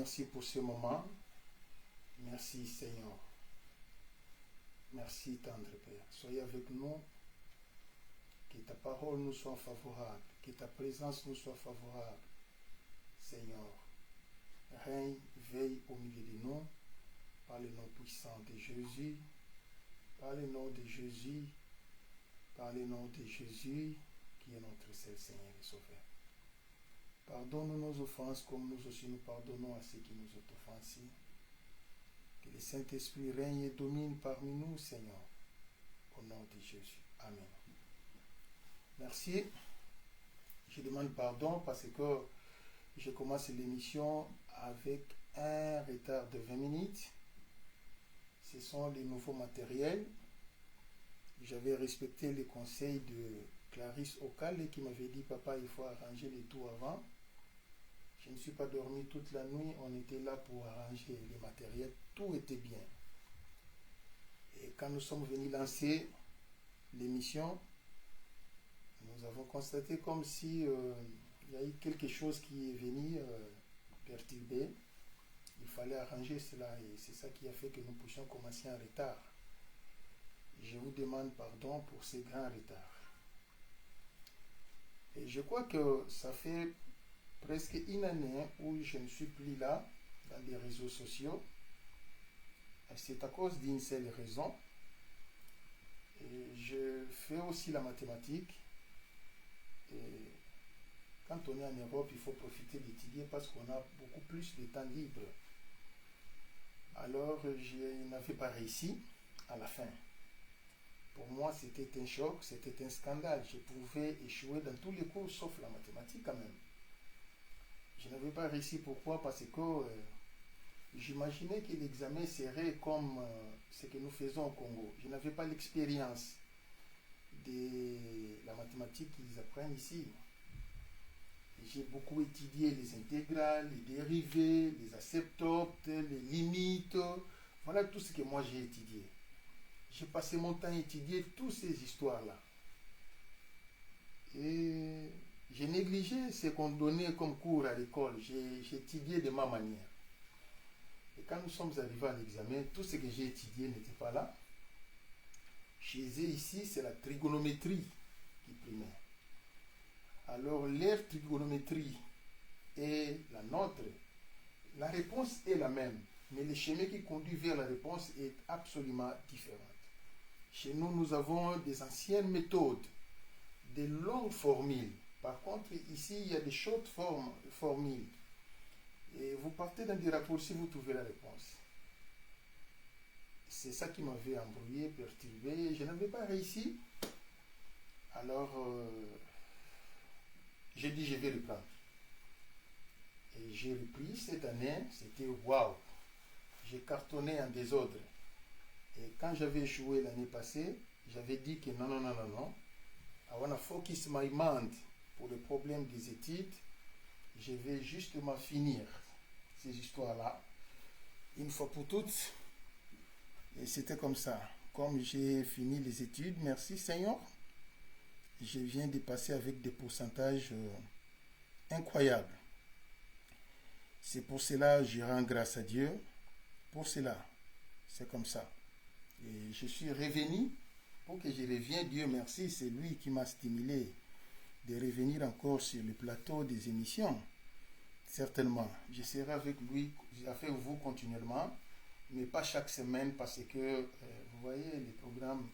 merci pour ce moment. Merci Seigneur. Merci tendre Père. Soyez avec nous. Que ta parole nous soit favorable. Que ta présence nous soit favorable. Seigneur, règne, veille au milieu de nous. Par le nom puissant de Jésus. Par le nom de Jésus. Par le nom de Jésus, qui est notre seul Seigneur et Sauveur. Pardonne nos offenses comme nous aussi nous pardonnons à ceux qui nous ont offensés. Que le Saint-Esprit règne et domine parmi nous, Seigneur. Au nom de Jésus. Amen. Merci. Je demande pardon parce que je commence l'émission avec un retard de 20 minutes. Ce sont les nouveaux matériels. J'avais respecté les conseils de Clarisse Okale qui m'avait dit « Papa, il faut arranger les tout avant ». Je ne suis pas dormi toute la nuit, on était là pour arranger les matériels, tout était bien. Et quand nous sommes venus lancer l'émission, nous avons constaté comme si il y a eu quelque chose qui est venu perturber. Il fallait arranger cela et c'est ça qui a fait que nous puissions commencer en retard. Je vous demande pardon pour ces grands retards. Et je crois que ça fait presque une année où je ne suis plus là dans les réseaux sociaux. Et c'est à cause d'une seule raison. Et je fais aussi la mathématique. Et quand on est en Europe, il faut profiter d'étudier parce qu'on a beaucoup plus de temps libre. Alors, je n'avais pas réussi à la fin. Pour moi, c'était un choc, c'était un scandale. Je pouvais échouer dans tous les cours, sauf la mathématique quand même. Je n'avais pas réussi. Pourquoi? Parce que j'imaginais que l'examen serait comme ce que nous faisons au Congo. Je n'avais pas l'expérience de la mathématique qu'ils apprennent ici. J'ai beaucoup étudié les intégrales, les dérivées, les asymptotes, les limites. Voilà tout ce que moi j'ai étudié. J'ai passé mon temps à étudier toutes ces histoires-là. Et j'ai négligé ce qu'on donnait comme cours à l'école. J'ai étudié de ma manière. Et quand nous sommes arrivés à l'examen, tout ce que j'ai étudié n'était pas là. Chez eux ici, c'est la trigonométrie qui primait. Alors, leur trigonométrie et la nôtre, la réponse est la même. Mais le chemin qui conduit vers la réponse est absolument différent. Chez nous, nous avons des anciennes méthodes, des longues formules. Par contre, ici, il y a des short formules. Et vous partez dans des raccourcis, vous trouvez la réponse. C'est ça qui m'avait embrouillé, perturbé. Je n'avais pas réussi. Alors, j'ai dit, je vais reprendre. Et j'ai repris cette année, c'était waouh. J'ai cartonné en désordre. Et quand j'avais échoué l'année passée, j'avais dit que non. I want to focus my mind pour le problème des études. Je vais justement finir ces histoires-là, une fois pour toutes. Et c'était comme ça. Comme j'ai fini les études, merci Seigneur, je viens de passer avec des pourcentages incroyables. C'est pour cela que je rends grâce à Dieu. Pour cela, c'est comme ça. Et je suis revenu pour que je revienne. Dieu merci, c'est lui qui m'a stimulé de revenir encore sur le plateau des émissions. Certainement, je serai avec lui, avec vous continuellement, mais pas chaque semaine parce que, vous voyez, les programmes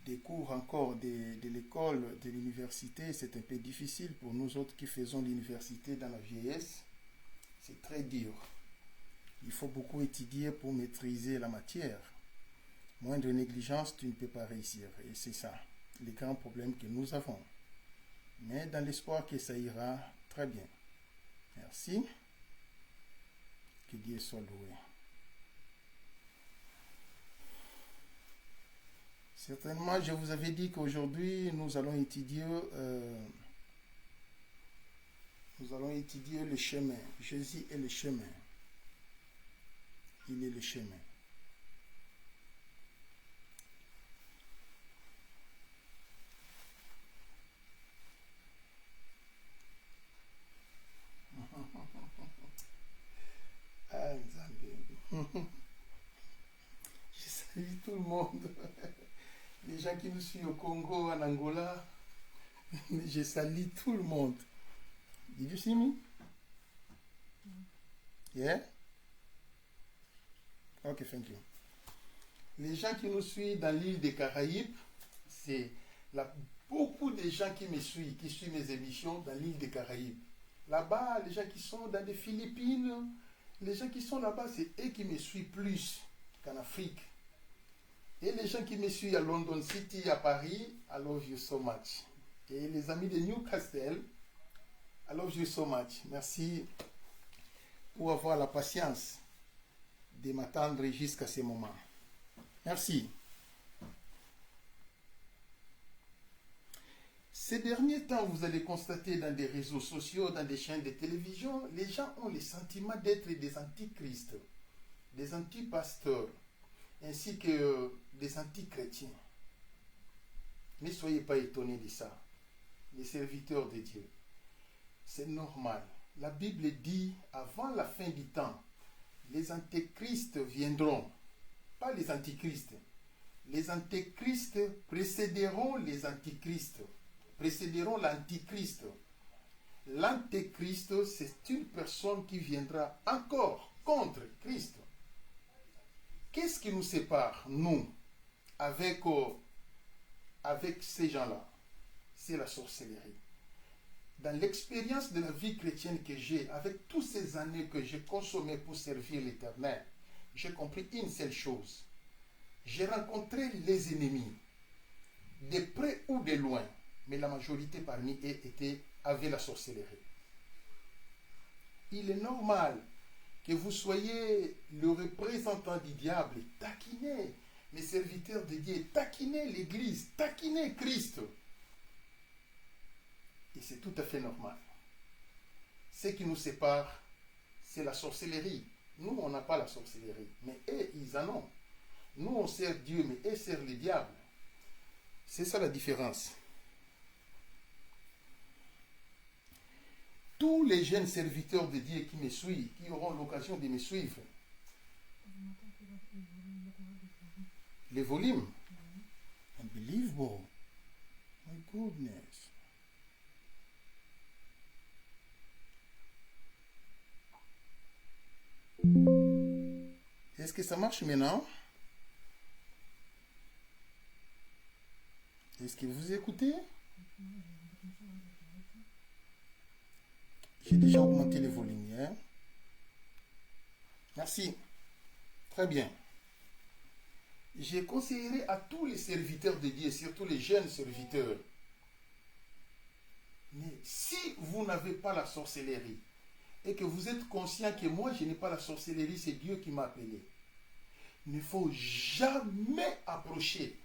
des cours encore de l'école, de l'université, c'est un peu difficile pour nous autres qui faisons l'université dans la vieillesse. C'est très dur. Il faut beaucoup étudier pour maîtriser la matière. Moindre négligence, tu ne peux pas réussir. Et c'est ça, les grands problèmes que nous avons. Mais dans l'espoir que ça ira très bien. Merci. Que Dieu soit loué. Certainement, je vous avais dit qu'aujourd'hui, nous allons étudier le chemin. Jésus est le chemin. Il est le chemin. le monde. Les gens qui nous suivent au Congo, en Angola, je salue tout le monde. Did you see me? Yeah? Ok, thank you. Les gens qui nous suivent dans l'île des Caraïbes, c'est beaucoup de gens qui me suivent, qui suivent mes émissions dans l'île des Caraïbes. Là-bas, les gens qui sont dans les Philippines, les gens qui sont là-bas, c'est eux qui me suivent plus qu'en Afrique. Et les gens qui me suivent à London City, à Paris, I love you so much. Et les amis de Newcastle, I love you so much. Merci pour avoir la patience de m'attendre jusqu'à ce moment. Merci. Ces derniers temps, vous allez constater dans des réseaux sociaux, dans des chaînes de télévision, les gens ont le sentiment d'être des antichrists, des antipasteurs, ainsi que des antichrétiens. Ne soyez pas étonnés de ça, les serviteurs de Dieu. C'est normal. La Bible dit, avant la fin du temps, les antichrists viendront. Pas les antichrists. Les antichrists précéderont les antichrists. Précéderont l'antichrist. L'antéchrist, c'est une personne qui viendra encore contre Christ. Qu'est-ce qui nous sépare, nous, avec ces gens-là? C'est la sorcellerie. Dans l'expérience de la vie chrétienne que j'ai, avec toutes ces années que j'ai consommées pour servir l'Éternel, j'ai compris une seule chose. J'ai rencontré les ennemis, de près ou de loin, mais la majorité parmi eux avait la sorcellerie. Il est normal que vous soyez le représentant du diable, taquinez les serviteurs de Dieu, taquinez l'Église, taquinez Christ. Et c'est tout à fait normal. Ce qui nous sépare, c'est la sorcellerie. Nous, on n'a pas la sorcellerie, mais eux, ils en ont. Nous, on sert Dieu, mais eux servent le diable. C'est ça la différence. Tous les jeunes serviteurs de Dieu qui me suivent, qui auront l'occasion de me suivre, les volumes, unbelievable, my goodness. Est-ce que ça marche maintenant? Est-ce que vous écoutez? J'ai déjà augmenté les volumes. Hein? Merci. Très bien. Je conseillerais à tous les serviteurs de Dieu, surtout les jeunes serviteurs, mais si vous n'avez pas la sorcellerie, et que vous êtes conscient que moi je n'ai pas la sorcellerie, c'est Dieu qui m'a appelé, il ne faut jamais approcher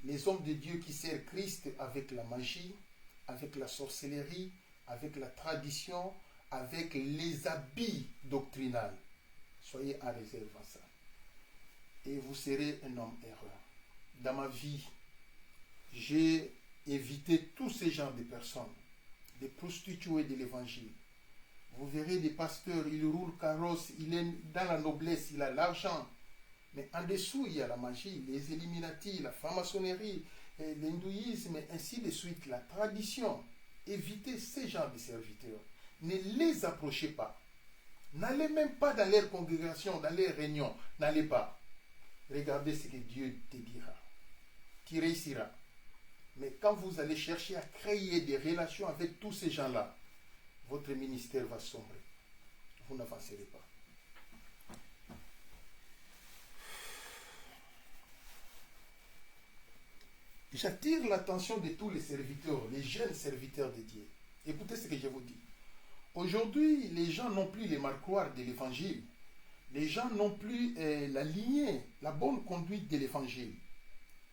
les hommes de Dieu qui servent Christ avec la magie, avec la sorcellerie, avec la tradition, avec les habits doctrinaux. Soyez en réserve à ça. Et vous serez un homme erreur. Dans ma vie, j'ai évité tous ces genres de personnes, des prostituées de l'évangile. Vous verrez des pasteurs, ils roulent carrosse, il est dans la noblesse, il a l'argent. Mais en dessous, il y a la magie, les Illuminati, la franc-maçonnerie, l'hindouisme, et ainsi de suite, la tradition. Évitez ces genres de serviteurs. Ne les approchez pas. N'allez même pas dans leur congrégation, dans leurs réunions. N'allez pas. Regardez ce que Dieu te dira. Tu réussiras. Mais quand vous allez chercher à créer des relations avec tous ces gens-là, votre ministère va sombrer. Vous n'avancerez pas. J'attire l'attention de tous les serviteurs, les jeunes serviteurs de Dieu. Écoutez ce que je vous dis. Aujourd'hui, les gens n'ont plus les marquoirs de l'évangile. Les gens n'ont plus la lignée, la bonne conduite de l'évangile.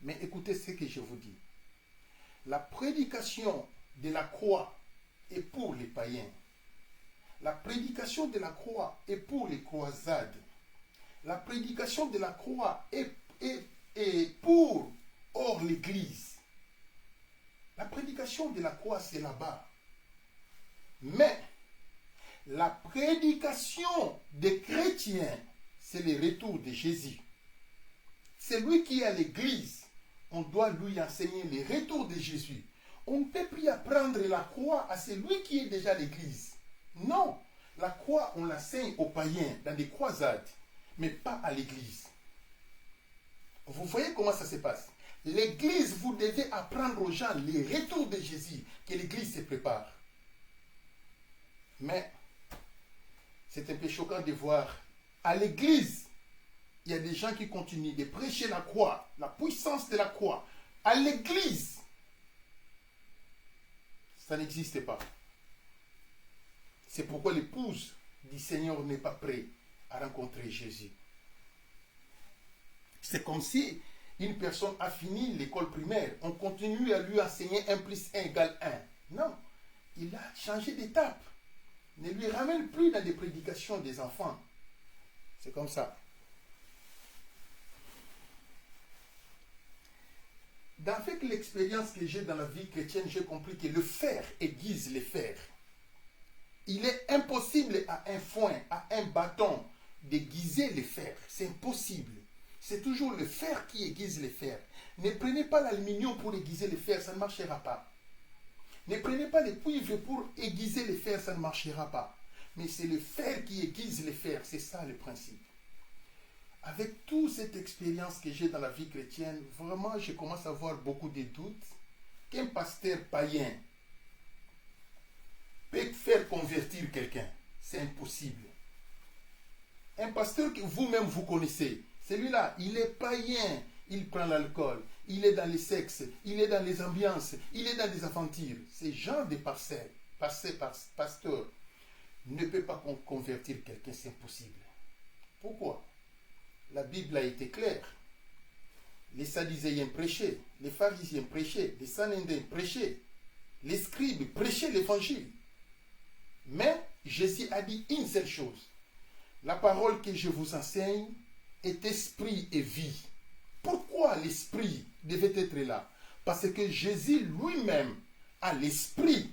Mais écoutez ce que je vous dis. La prédication de la croix est pour les païens. La prédication de la croix est pour les croisades. La prédication de la croix est pour hors l'Église. La prédication de la croix, c'est là-bas. Mais la prédication des chrétiens, c'est le retour de Jésus. C'est lui qui est à l'église. On doit lui enseigner les retours de Jésus. On ne peut plus apprendre la croix à celui qui est déjà à l'église. Non, la croix, on l'enseigne aux païens dans des croisades, mais pas à l'église. Vous voyez comment ça se passe? L'église, vous devez apprendre aux gens les retours de Jésus, que l'église se prépare. Mais c'est un peu choquant de voir à l'église, il y a des gens qui continuent de prêcher la croix, la puissance de la croix. À l'église, ça n'existe pas. C'est pourquoi l'épouse du Seigneur n'est pas prête à rencontrer Jésus. C'est comme si une personne a fini l'école primaire. On continue à lui enseigner 1 plus 1 égale 1. Non, il a changé d'étape. Ne lui ramène plus dans des prédications des enfants. C'est comme ça. Avec l'expérience que j'ai dans la vie chrétienne, j'ai compris que le fer aiguise les fers. Il est impossible à un foin, à un bâton, d'aiguiser les fers. C'est impossible. C'est toujours le fer qui aiguise les fers. Ne prenez pas l'aluminium pour aiguiser les fers, ça ne marchera pas. Ne prenez pas les cuivres pour aiguiser les fers, ça ne marchera pas. Mais c'est le fer qui aiguise les fers, c'est ça le principe. Avec toute cette expérience que j'ai dans la vie chrétienne, vraiment, je commence à avoir beaucoup de doutes qu'un pasteur païen peut faire convertir quelqu'un. C'est impossible. Un pasteur que vous-même vous connaissez, celui-là, il est païen, il prend l'alcool, il est dans les sexes, il est dans les ambiances, il est dans les aventures. Ces gens de pasteurs ne peuvent pas convertir quelqu'un, c'est impossible. Pourquoi? La Bible a été claire. Les Sadducéens prêchaient, les pharisiens prêchaient, les Sanhédrins prêchaient, les scribes prêchaient l'évangile. Mais Jésus a dit une seule chose. La parole que je vous enseigne est esprit et vie. Pourquoi l'esprit devait être là? Parce que Jésus lui-même a l'esprit.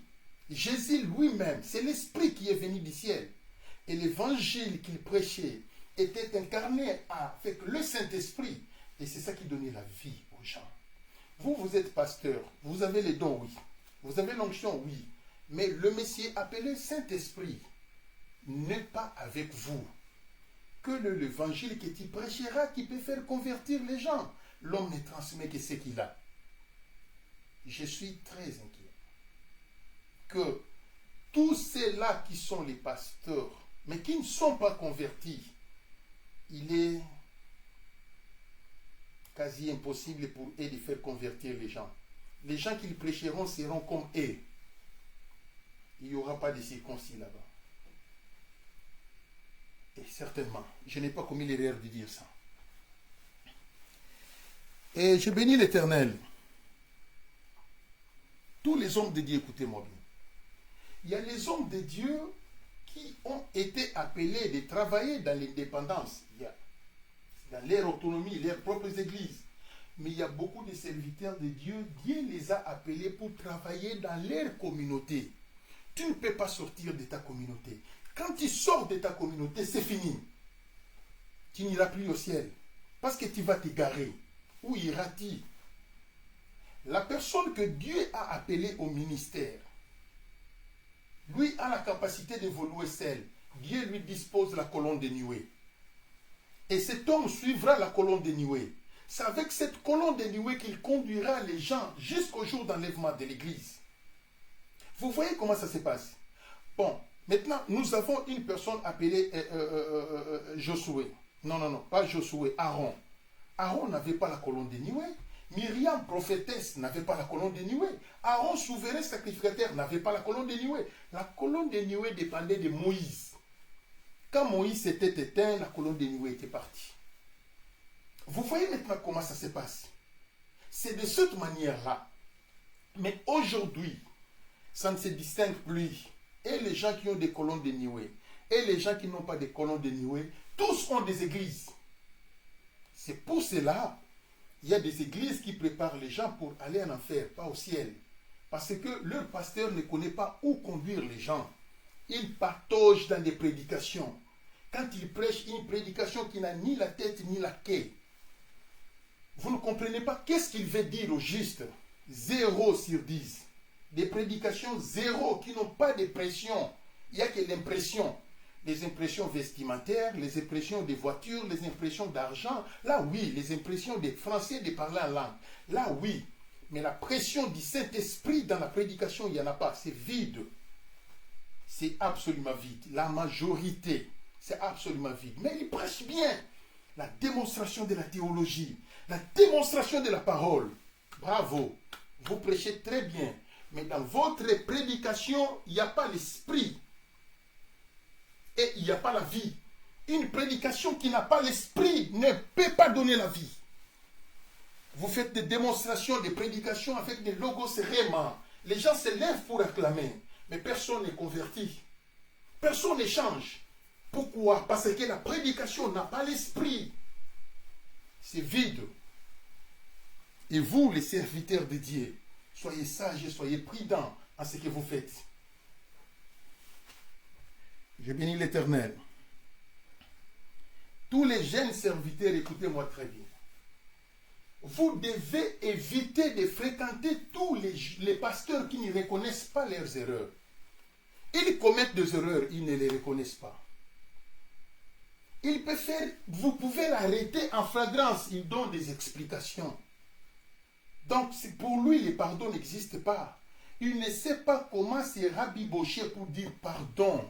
Jésus lui-même, c'est l'esprit qui est venu du ciel. Et l'évangile qu'il prêchait était incarné avec le Saint-Esprit. Et c'est ça qui donnait la vie aux gens. Vous, vous êtes pasteur. Vous avez les dons, oui. Vous avez l'onction, oui. Mais le Messie appelé Saint-Esprit n'est pas avec vous. Que l'évangile que tu prêcheras qui peut faire convertir les gens. L'homme ne transmet que ce qu'il a. Je suis très inquiet. Que tous ceux-là qui sont les pasteurs, mais qui ne sont pas convertis, il est quasi impossible pour eux de faire convertir les gens. Les gens qu'ils prêcheront seront comme eux. Il n'y aura pas de circoncis là-bas. Et certainement, je n'ai pas commis l'erreur de dire ça. Et je bénis l'Éternel. Tous les hommes de Dieu, écoutez-moi bien. Il y a les hommes de Dieu qui ont été appelés de travailler dans l'indépendance. Dans leur autonomie, leurs propres églises. Mais il y a beaucoup de serviteurs de Dieu, Dieu les a appelés pour travailler dans leur communauté. Tu ne peux pas sortir de ta communauté. Quand tu sors de ta communauté, c'est fini. Tu n'iras plus au ciel. Parce que tu vas t'égarer. Où iras-tu? La personne que Dieu a appelée au ministère, lui a la capacité d'évoluer seul. Dieu lui dispose la colonne de nuée. Et cet homme suivra la colonne de nuée. C'est avec cette colonne de nuée qu'il conduira les gens jusqu'au jour d'enlèvement de l'église. Vous voyez comment ça se passe? Bon, maintenant, nous avons une personne appelée Josué. Non, pas Josué, Aaron. Aaron n'avait pas la colonne de nuée. Myriam, prophétesse, n'avait pas la colonne de nuée. Aaron, souverain sacrificateur, n'avait pas la colonne de nuée. La colonne de nuée dépendait de Moïse. Quand Moïse s'était éteint, la colonne de nuée était partie. Vous voyez maintenant comment ça se passe. C'est de cette manière-là. Mais aujourd'hui, ça ne se distingue plus. Et les gens qui ont des colonnes de nuée, et les gens qui n'ont pas de colonnes de nuée, tous ont des églises. C'est pour cela, il y a des églises qui préparent les gens pour aller en enfer, pas au ciel. Parce que leur pasteur ne connaît pas où conduire les gens. Il patauge dans des prédications. Quand il prêche une prédication qui n'a ni la tête ni la queue, Vous ne comprenez pas qu'est-ce qu'il veut dire au juste. 0 sur 10. Des prédications 0 qui n'ont pas de pression. Il n'y a que l'impression. Les impressions vestimentaires, les impressions des voitures, les impressions d'argent. Là, oui, les impressions des Français de parler en langue. Là, oui. Mais la pression du Saint-Esprit dans la prédication, il n'y en a pas. C'est vide. C'est absolument vide. La majorité, c'est absolument vide. Mais il prêche bien. La démonstration de la théologie. La démonstration de la parole. Bravo. Vous prêchez très bien. Mais dans votre prédication, il n'y a pas l'esprit. Et il n'y a pas la vie. Une prédication qui n'a pas l'esprit ne peut pas donner la vie. Vous faites des démonstrations, des prédications avec des logos réellement. Les gens se lèvent pour acclamer. Mais personne n'est converti. Personne ne change. Pourquoi? Parce que la prédication n'a pas l'esprit. C'est vide. Et vous, les serviteurs de Dieu, soyez sages et soyez prudents en ce que vous faites. Je bénis l'Éternel. Tous les jeunes serviteurs, écoutez-moi très bien. Vous devez éviter de fréquenter tous les pasteurs qui ne reconnaissent pas leurs erreurs. Ils commettent des erreurs, ils ne les reconnaissent pas. Vous pouvez l'arrêter en flagrance, il donne des explications. Donc pour lui, le pardon n'existe pas. Il ne sait pas comment se rabibocher pour dire pardon.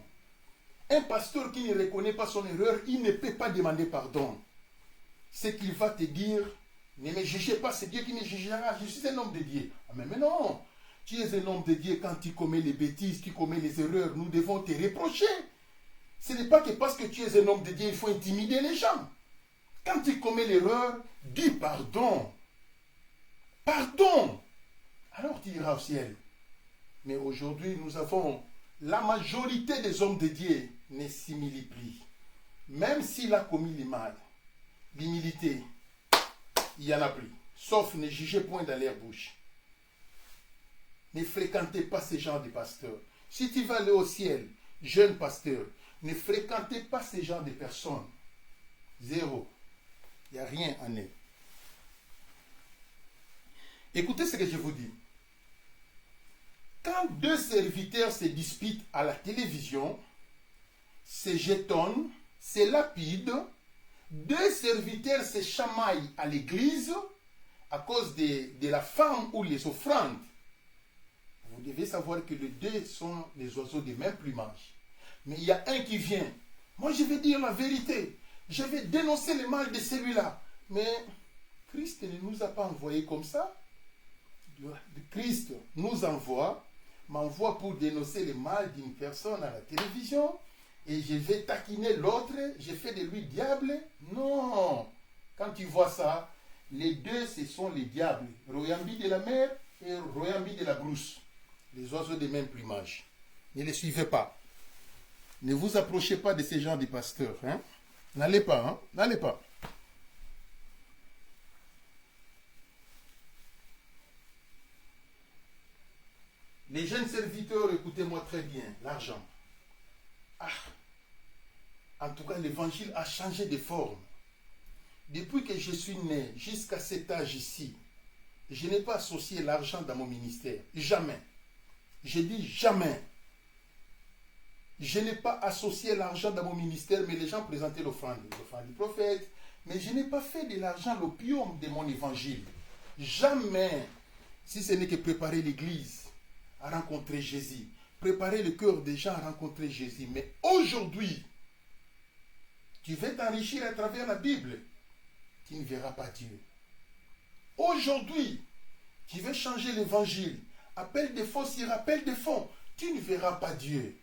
Un pasteur qui ne reconnaît pas son erreur, il ne peut pas demander pardon. Ce qu'il va te dire, ne me jugez pas, c'est Dieu qui me jugera. Je suis un homme de Dieu. Ah, mais non, tu es un homme de Dieu quand tu commets les bêtises, tu commets les erreurs, nous devons te reprocher. Ce n'est pas que parce que tu es un homme de Dieu, il faut intimider les gens. Quand tu commets l'erreur, dis pardon. Pardon. Alors tu iras au ciel. Mais aujourd'hui, nous avons la majorité des hommes de Dieu ne s'humilie plus. Même s'il a commis le mal, l'humilité, il n'y en a plus. Sauf ne jugez point dans leur bouche. Ne fréquentez pas ces gens de pasteurs. Si tu vas aller au ciel, jeune pasteur, ne fréquentez pas ces gens de personnes. 0. Il n'y a rien en eux. Écoutez ce que je vous dis. Quand deux serviteurs se disputent à la télévision, se jetonnent, se lapident, deux serviteurs se chamaillent à l'église à cause de la femme ou les offrandes. Vous devez savoir que les deux sont les oiseaux du même plumage. Mais il y a un qui vient. Moi, je vais dire la vérité. Je vais dénoncer le mal de celui-là. Mais Christ ne nous a pas envoyés comme ça. Christ nous m'envoie pour dénoncer le mal d'une personne à la télévision. Et je vais taquiner l'autre. Je fais de lui diable. Non. Quand tu vois ça, les deux, ce sont les diables. Royambi de la mer et Royambi de la brousse. Les oiseaux de même plumage. Ne les suivez pas. Ne vous approchez pas de ces gens de pasteurs. Hein? N'allez pas. Hein? N'allez pas. Les jeunes serviteurs, écoutez-moi très bien. L'argent. En tout cas, l'évangile a changé de forme. Depuis que je suis né jusqu'à cet âge ici, je n'ai pas associé l'argent dans mon ministère. Jamais. Je dis jamais. Je n'ai pas associé l'argent dans mon ministère, mais les gens présentaient l'offrande du prophète. Mais je n'ai pas fait de l'argent l'opium de mon évangile. Jamais. Si ce n'est que préparer l'église à rencontrer Jésus. Préparer le cœur des gens à rencontrer Jésus. Mais aujourd'hui, tu veux t'enrichir à travers la Bible, tu ne verras pas Dieu. Aujourd'hui, tu veux changer l'évangile. Appel de faux sur appel de fond. Tu ne verras pas Dieu.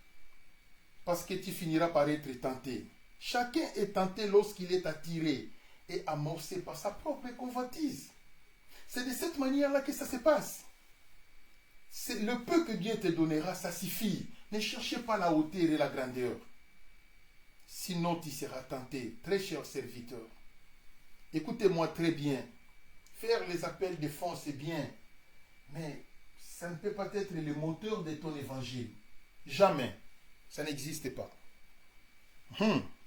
Parce que tu finiras par être tenté. Chacun est tenté lorsqu'il est attiré et amorcé par sa propre convoitise. C'est de cette manière-là que ça se passe. C'est le peu que Dieu te donnera, ça suffit. Ne cherchez pas la hauteur et la grandeur. Sinon, tu seras tenté, très cher serviteur. Écoutez-moi très bien. Faire les appels de fonds, c'est bien. Mais ça ne peut pas être le moteur de ton évangile. Jamais. Ça n'existe pas.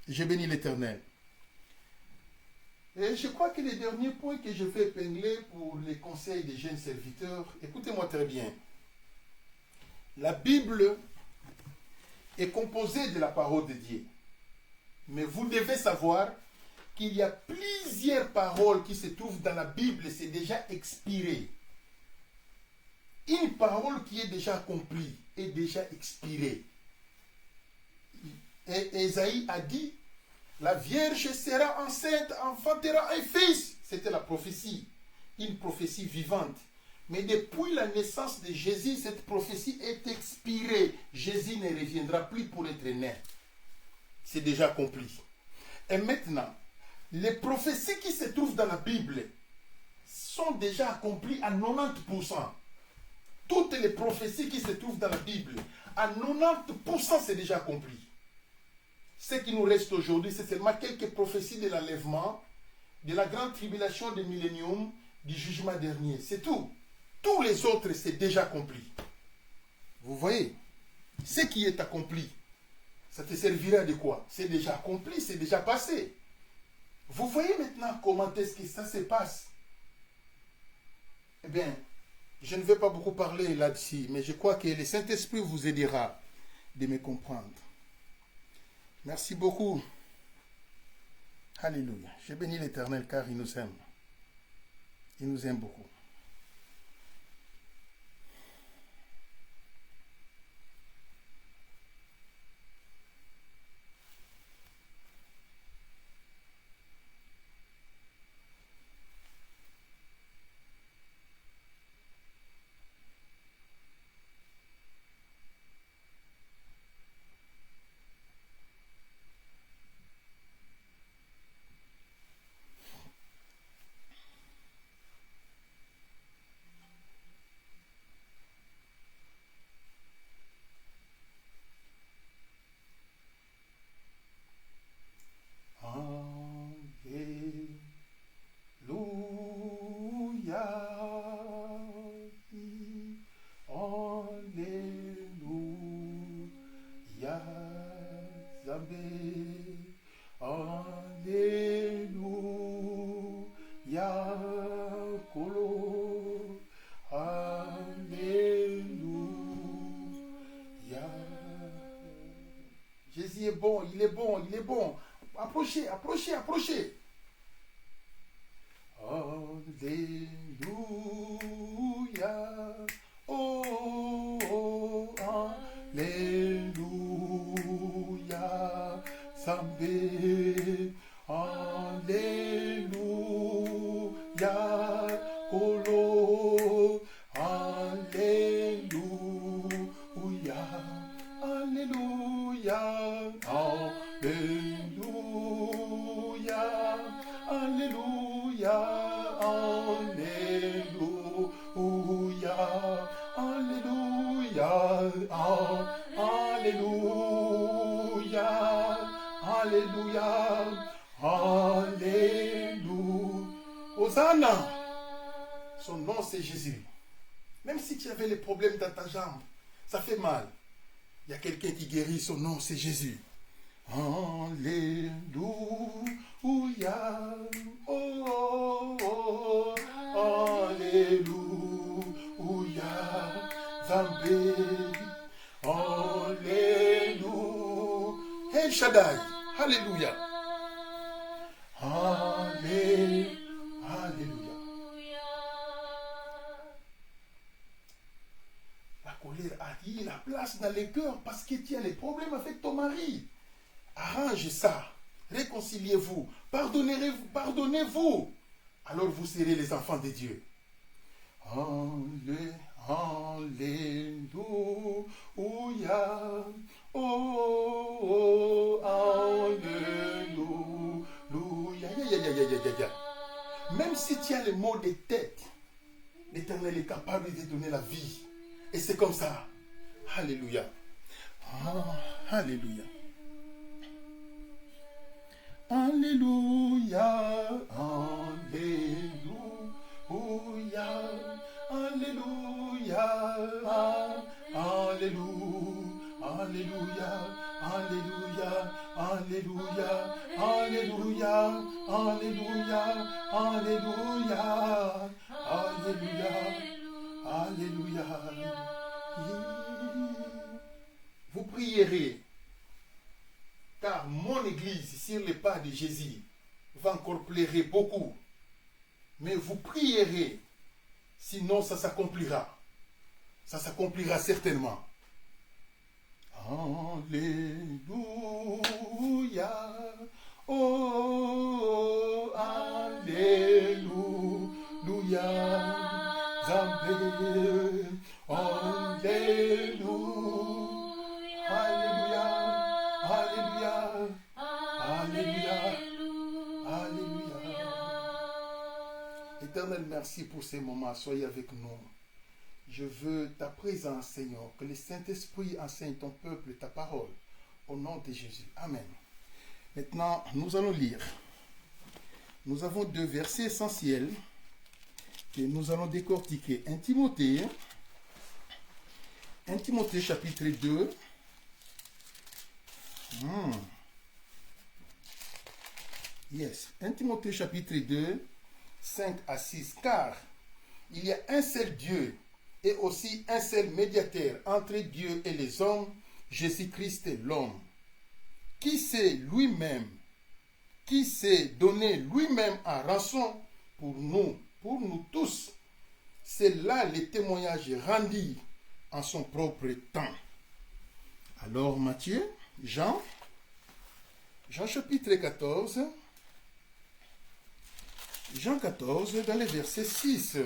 Je bénis l'Éternel. Et je crois que le dernier point que je vais épingler pour les conseils des jeunes serviteurs, écoutez-moi très bien. La Bible est composée de la parole de Dieu. Mais vous devez savoir qu'il y a plusieurs paroles qui se trouvent dans la Bible et c'est déjà expiré. Une parole qui est déjà accomplie est déjà expirée. Et Ésaïe a dit, la Vierge sera enceinte, enfantera un fils. C'était la prophétie, une prophétie vivante. Mais depuis la naissance de Jésus, cette prophétie est expirée. Jésus ne reviendra plus pour être né. C'est déjà accompli. Et maintenant, les prophéties qui se trouvent dans la Bible sont déjà accomplies à 90%. Toutes les prophéties qui se trouvent dans la Bible, à 90% c'est déjà accompli. Ce qui nous reste aujourd'hui, c'est seulement quelques prophéties de l'enlèvement, de la grande tribulation du millénium, du jugement dernier. C'est tout. Tous les autres, c'est déjà accompli. Vous voyez, ce qui est accompli, ça te servira de quoi? C'est déjà accompli, c'est déjà passé. Vous voyez maintenant comment est-ce que ça se passe? Eh bien, je ne vais pas beaucoup parler là-dessus, mais je crois que le Saint-Esprit vous aidera de me comprendre. Merci beaucoup. Alléluia. Je bénis l'Éternel car il nous aime. Il nous aime beaucoup. Jésus est bon, il est bon, il est bon. Approchez, approchez, approchez. Alléluia. Oh, oh, alléluia. Zambé. Alléluia. Kolo. Alléluia. Alléluia. Alléluia. Alléluia. Alléluia. Alléluia. Alléluia. Alléluia. Alléluia. Hosanna. Son nom c'est Jésus. Même si tu avais les problèmes dans ta jambe, ça fait mal. Il y a quelqu'un qui guérit, son nom c'est Jésus. Alléluia. Oh, oh, oh. Alléluia. Zambé. Alléluia. El Shaddai. Alléluia. Alléluia. Alléluia. La colère a pris la place dans les cœurs parce que tu as les problèmes avec ton mari. Arrange ça. Réconciliez-vous. Pardonnez-vous. Pardonnez-vous. Alors vous serez les enfants de Dieu. Alléluia. Oh, alléluia. Même si tu as les maux de tête, l'Éternel est capable de te donner la vie. Et c'est comme ça. Alléluia. Alléluia. Alléluia. Alléluia. Alléluia. Alléluia. Alléluia. Alléluia. Alléluia, Alléluia, Alléluia, Alléluia, Alléluia, Alléluia. Vous prierez, car mon église sur les pas de Jésus va encore pleurer beaucoup. Mais vous prierez, sinon ça s'accomplira. Ça s'accomplira certainement. Alléluia, oh, Alléluia, Zambé, Alléluia, Alléluia, Alléluia, Alléluia, Alléluia. Éternel, merci pour ces moments. Soyez avec nous. Je veux ta présence, Seigneur, que le Saint-Esprit enseigne ton peuple ta parole. Au nom de Jésus. Amen. Maintenant, nous allons lire. Nous avons deux versets essentiels que nous allons décortiquer. 1 Timothée chapitre 2. Yes. 1 Timothée chapitre 2, 5 à 6. Car il y a un seul Dieu et aussi un seul médiateur entre Dieu et les hommes, Jésus-Christ l'homme, qui s'est donné lui-même en rançon pour nous tous. C'est là le témoignage rendu en son propre temps. Alors Jean chapitre 14, Jean 14 dans le verset 6.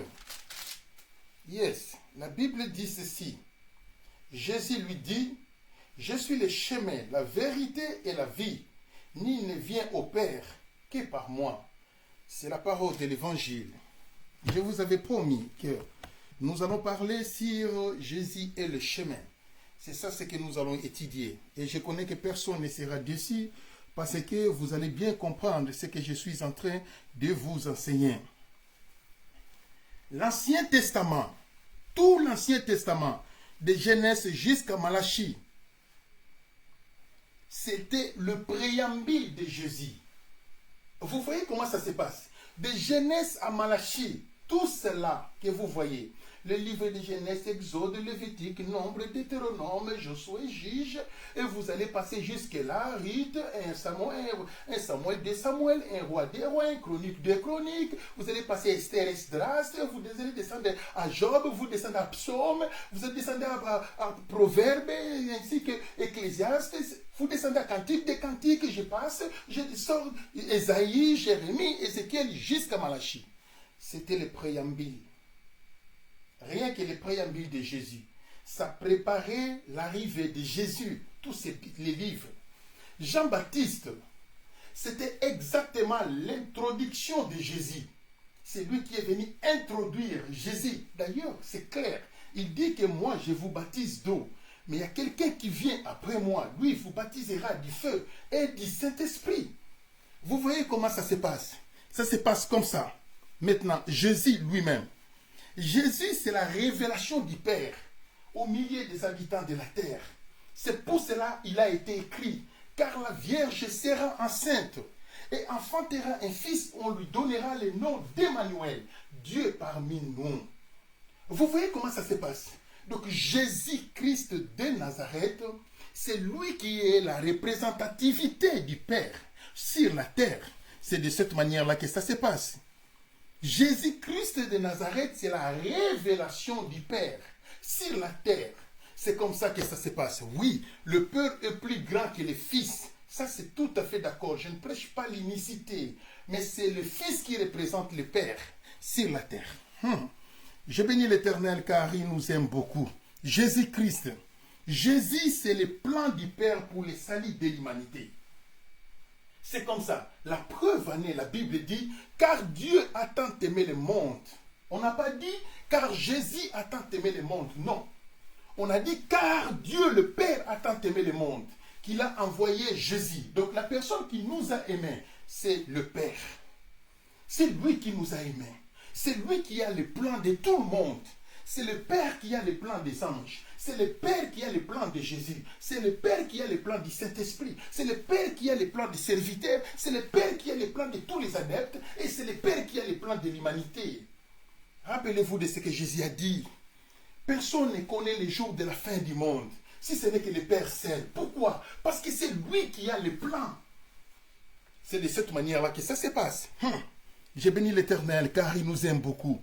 Yes, la Bible dit ceci. Jésus lui dit, je suis le chemin, la vérité et la vie. Nul ne vient au Père que par moi. C'est la parole de l'Évangile. Je vous avais promis que nous allons parler sur Jésus et le chemin. C'est ça ce que nous allons étudier. Et je connais que personne ne sera déçu parce que vous allez bien comprendre ce que je suis en train de vous enseigner. L'Ancien Testament, tout l'Ancien Testament, de Genèse jusqu'à Malachie, c'était le préambule de Jésus. Vous voyez comment ça se passe? De Genèse à Malachie, tout cela que vous voyez, le livre de Genèse, Exode, Lévitique, Nombre, Deutéronome, Josué, Juge, et vous allez passer jusque-là, Rite, un Samuel, 2 Samuel, un roi des rois, un chronique, 2 chroniques, vous allez passer Esther, Esdras, vous allez descendre à Job, vous descendez à Psaume, vous allez descendre à Proverbes, ainsi que Ecclésiaste, vous descendez à Cantique des Cantiques, je passe, je sors Ésaïe, Jérémie, Ézéchiel, jusqu'à Malachie. C'était le préambule. Rien que le préambule de Jésus. Ça préparait l'arrivée de Jésus. Tous les livres. Jean-Baptiste, c'était exactement l'introduction de Jésus. C'est lui qui est venu introduire Jésus. D'ailleurs, c'est clair. Il dit que moi, je vous baptise d'eau. Mais il y a quelqu'un qui vient après moi. Lui, il vous baptisera du feu et du Saint-Esprit. Vous voyez comment ça se passe? Ça se passe comme ça. Maintenant, Jésus lui-même. Jésus, c'est la révélation du Père au milieu des habitants de la terre. C'est pour cela qu'il a été écrit. Car la Vierge sera enceinte et enfantera un fils. On lui donnera le nom d'Emmanuel, Dieu parmi nous. Vous voyez comment ça se passe? Donc Jésus-Christ de Nazareth, c'est lui qui est la représentativité du Père sur la terre. C'est de cette manière-là que ça se passe. Jésus-Christ de Nazareth, c'est la révélation du Père sur la terre. C'est comme ça que ça se passe. Oui, le Père est plus grand que le Fils. Ça, c'est tout à fait d'accord. Je ne prêche pas l'unicité, mais c'est le Fils qui représente le Père sur la terre. Je bénis l'Éternel car il nous aime beaucoup. Jésus-Christ. Jésus, c'est le plan du Père pour le salut de l'humanité. C'est comme ça. La preuve en est, la Bible dit, car Dieu a tant aimé le monde. On n'a pas dit, car Jésus a tant aimé le monde. Non. On a dit, car Dieu, le Père, a tant aimé le monde, qu'il a envoyé Jésus. Donc la personne qui nous a aimés, c'est le Père. C'est lui qui nous a aimés. C'est lui qui a le plan de tout le monde. C'est le Père qui a les plans des anges. C'est le Père qui a les plans de Jésus. C'est le Père qui a les plans du Saint-Esprit. C'est le Père qui a les plans des serviteurs. C'est le Père qui a les plans de tous les adeptes. Et c'est le Père qui a les plans de l'humanité. Rappelez-vous de ce que Jésus a dit. Personne ne connaît les jours de la fin du monde, si ce n'est que le Père seul. Pourquoi? Parce que c'est lui qui a les plans. C'est de cette manière-là que ça se passe. J'ai béni l'Éternel car il nous aime beaucoup.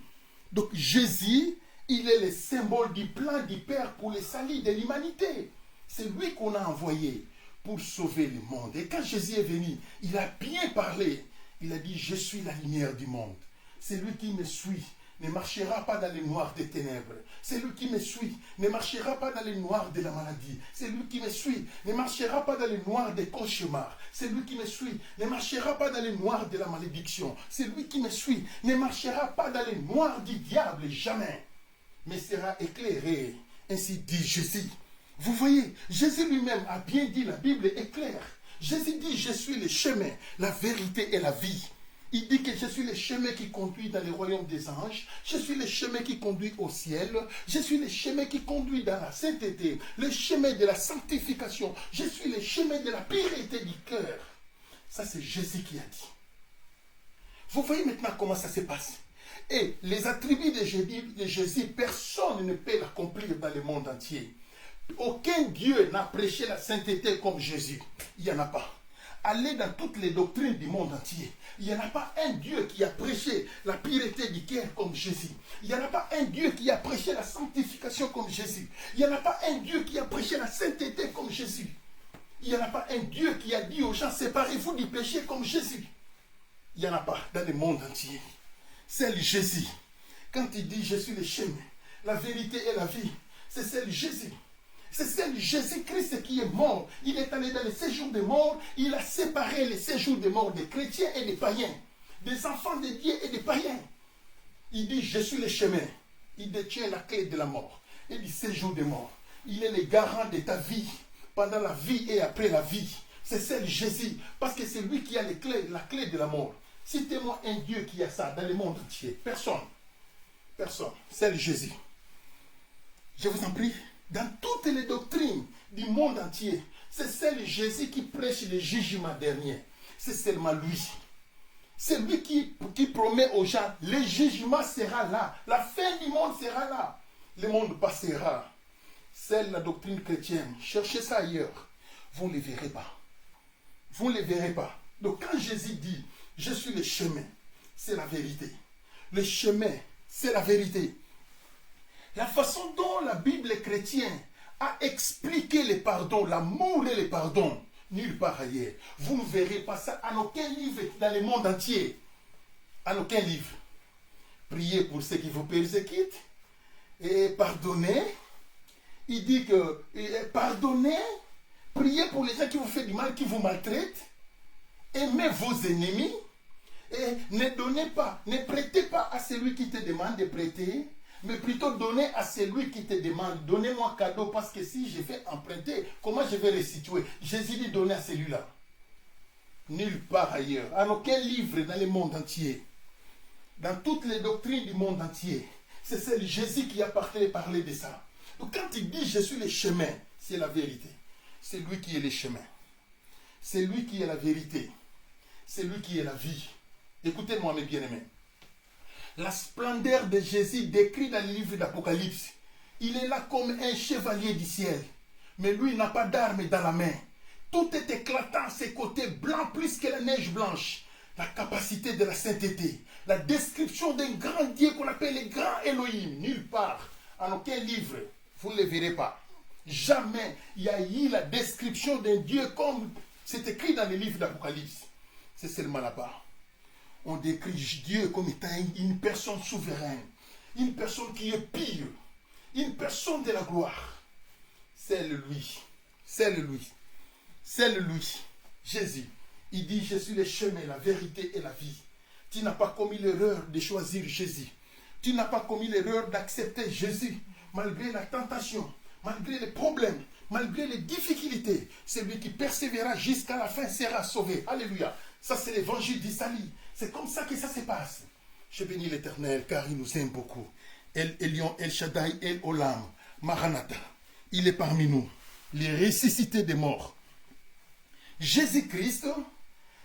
Donc Jésus, il est le symbole du plan du Père pour le salut de l'humanité. C'est lui qu'on a envoyé pour sauver le monde. Et quand Jésus est venu, il a bien parlé. Il a dit, je suis la lumière du monde. C'est lui qui me suit ne marchera pas dans les noirs des ténèbres. C'est lui qui me suit, ne marchera pas dans les noirs de la maladie. C'est lui qui me suit, ne marchera pas dans les noirs des cauchemars. C'est lui qui me suit, ne marchera pas dans les noirs de la malédiction. C'est lui qui me suit, ne marchera pas dans les noirs du diable, jamais, mais sera éclairé. Ainsi dit Jésus. Vous voyez, Jésus lui-même a bien dit, la Bible est claire. Jésus dit, je suis le chemin, la vérité et la vie. Il dit que je suis le chemin qui conduit dans le royaume des anges. Je suis le chemin qui conduit au ciel. Je suis le chemin qui conduit dans la sainteté. Le chemin de la sanctification. Je suis le chemin de la pureté du cœur. Ça, c'est Jésus qui a dit. Vous voyez maintenant comment ça se passe. Et les attributs de Jésus, personne ne peut l'accomplir dans le monde entier. Aucun Dieu n'a prêché la sainteté comme Jésus. Il n'y en a pas. Allez dans toutes les doctrines du monde entier. Il n'y en a pas un Dieu qui a prêché la pureté du cœur comme Jésus. Il n'y en a pas un Dieu qui a prêché la sanctification comme Jésus. Il n'y en a pas un Dieu qui a prêché la sainteté comme Jésus. Il n'y en a pas un Dieu qui a dit aux gens, séparez-vous du péché comme Jésus. Il n'y en a pas dans le monde entier. C'est Jésus. Quand il dit, je suis le chemin, la vérité et la vie, c'est celle Jésus. C'est celle Jésus-Christ qui est mort. Il est allé dans le séjour des morts. Il a séparé le séjour des morts des chrétiens et des païens. Des enfants de Dieu et des païens. Il dit, je suis le chemin. Il détient la clé de la mort et du séjour des morts. Il est le garant de ta vie, pendant la vie et après la vie. C'est celle Jésus, parce que c'est lui qui a la clé de la mort. Citez-moi un Dieu qui a ça dans le monde entier. Personne. Personne. C'est Jésus. Je vous en prie. Dans toutes les doctrines du monde entier, c'est celle Jésus qui prêche le jugement dernier. C'est seulement lui. C'est lui qui promet aux gens, le jugement sera là. La fin du monde sera là. Le monde passera. C'est la doctrine chrétienne. Cherchez ça ailleurs. Vous ne le verrez pas. Vous ne le verrez pas. Donc quand Jésus dit, je suis le chemin, c'est la vérité. Le chemin, c'est la vérité. La façon dont la Bible chrétienne a expliqué le pardon, l'amour et le pardon, nulle part ailleurs. Vous ne verrez pas ça en aucun livre dans le monde entier. En aucun livre. Priez pour ceux qui vous persécutent et pardonnez. Il dit que pardonnez, priez pour les gens qui vous font du mal, qui vous maltraitent. Aimez vos ennemis et ne donnez pas, ne prêtez pas à celui qui te demande de prêter. Mais plutôt donner à celui qui te demande, donnez-moi cadeau, parce que si je vais emprunter, comment je vais restituer? Jésus dit donner à celui-là. Nulle part ailleurs, en aucun livre dans le monde entier, dans toutes les doctrines du monde entier, c'est celle Jésus qui a parlé de ça. Donc quand il dit je suis le chemin, c'est la vérité. C'est lui qui est le chemin. C'est lui qui est la vérité. C'est lui qui est la vie. Écoutez-moi mes bien-aimés. La splendeur de Jésus décrit dans le livre d'Apocalypse. Il est là comme un chevalier du ciel. Mais lui n'a pas d'arme dans la main. Tout est éclatant à ses côtés, blanc plus que la neige blanche. La capacité de la sainteté. La description d'un grand Dieu qu'on appelle le grand Elohim. Nulle part, en aucun livre, vous ne le verrez pas. Jamais il y a eu la description d'un Dieu comme c'est écrit dans le livre d'Apocalypse. C'est seulement là-bas. On décrit Dieu comme étant une personne souveraine, une personne qui est pure, une personne de la gloire. C'est lui, c'est lui, c'est lui, Jésus. Il dit, je suis le chemin, la vérité et la vie. Tu n'as pas commis l'erreur de choisir Jésus. Tu n'as pas commis l'erreur d'accepter Jésus, malgré la tentation, malgré les problèmes, malgré les difficultés. Celui qui persévérera jusqu'à la fin sera sauvé. Alléluia. Ça, c'est l'évangile d'Isaïe. C'est comme ça que ça se passe. Je bénis l'Éternel car il nous aime beaucoup. El Elyon, El Shaddai, El Olam, Maranatha. Il est parmi nous, les ressuscités des morts. Jésus-Christ,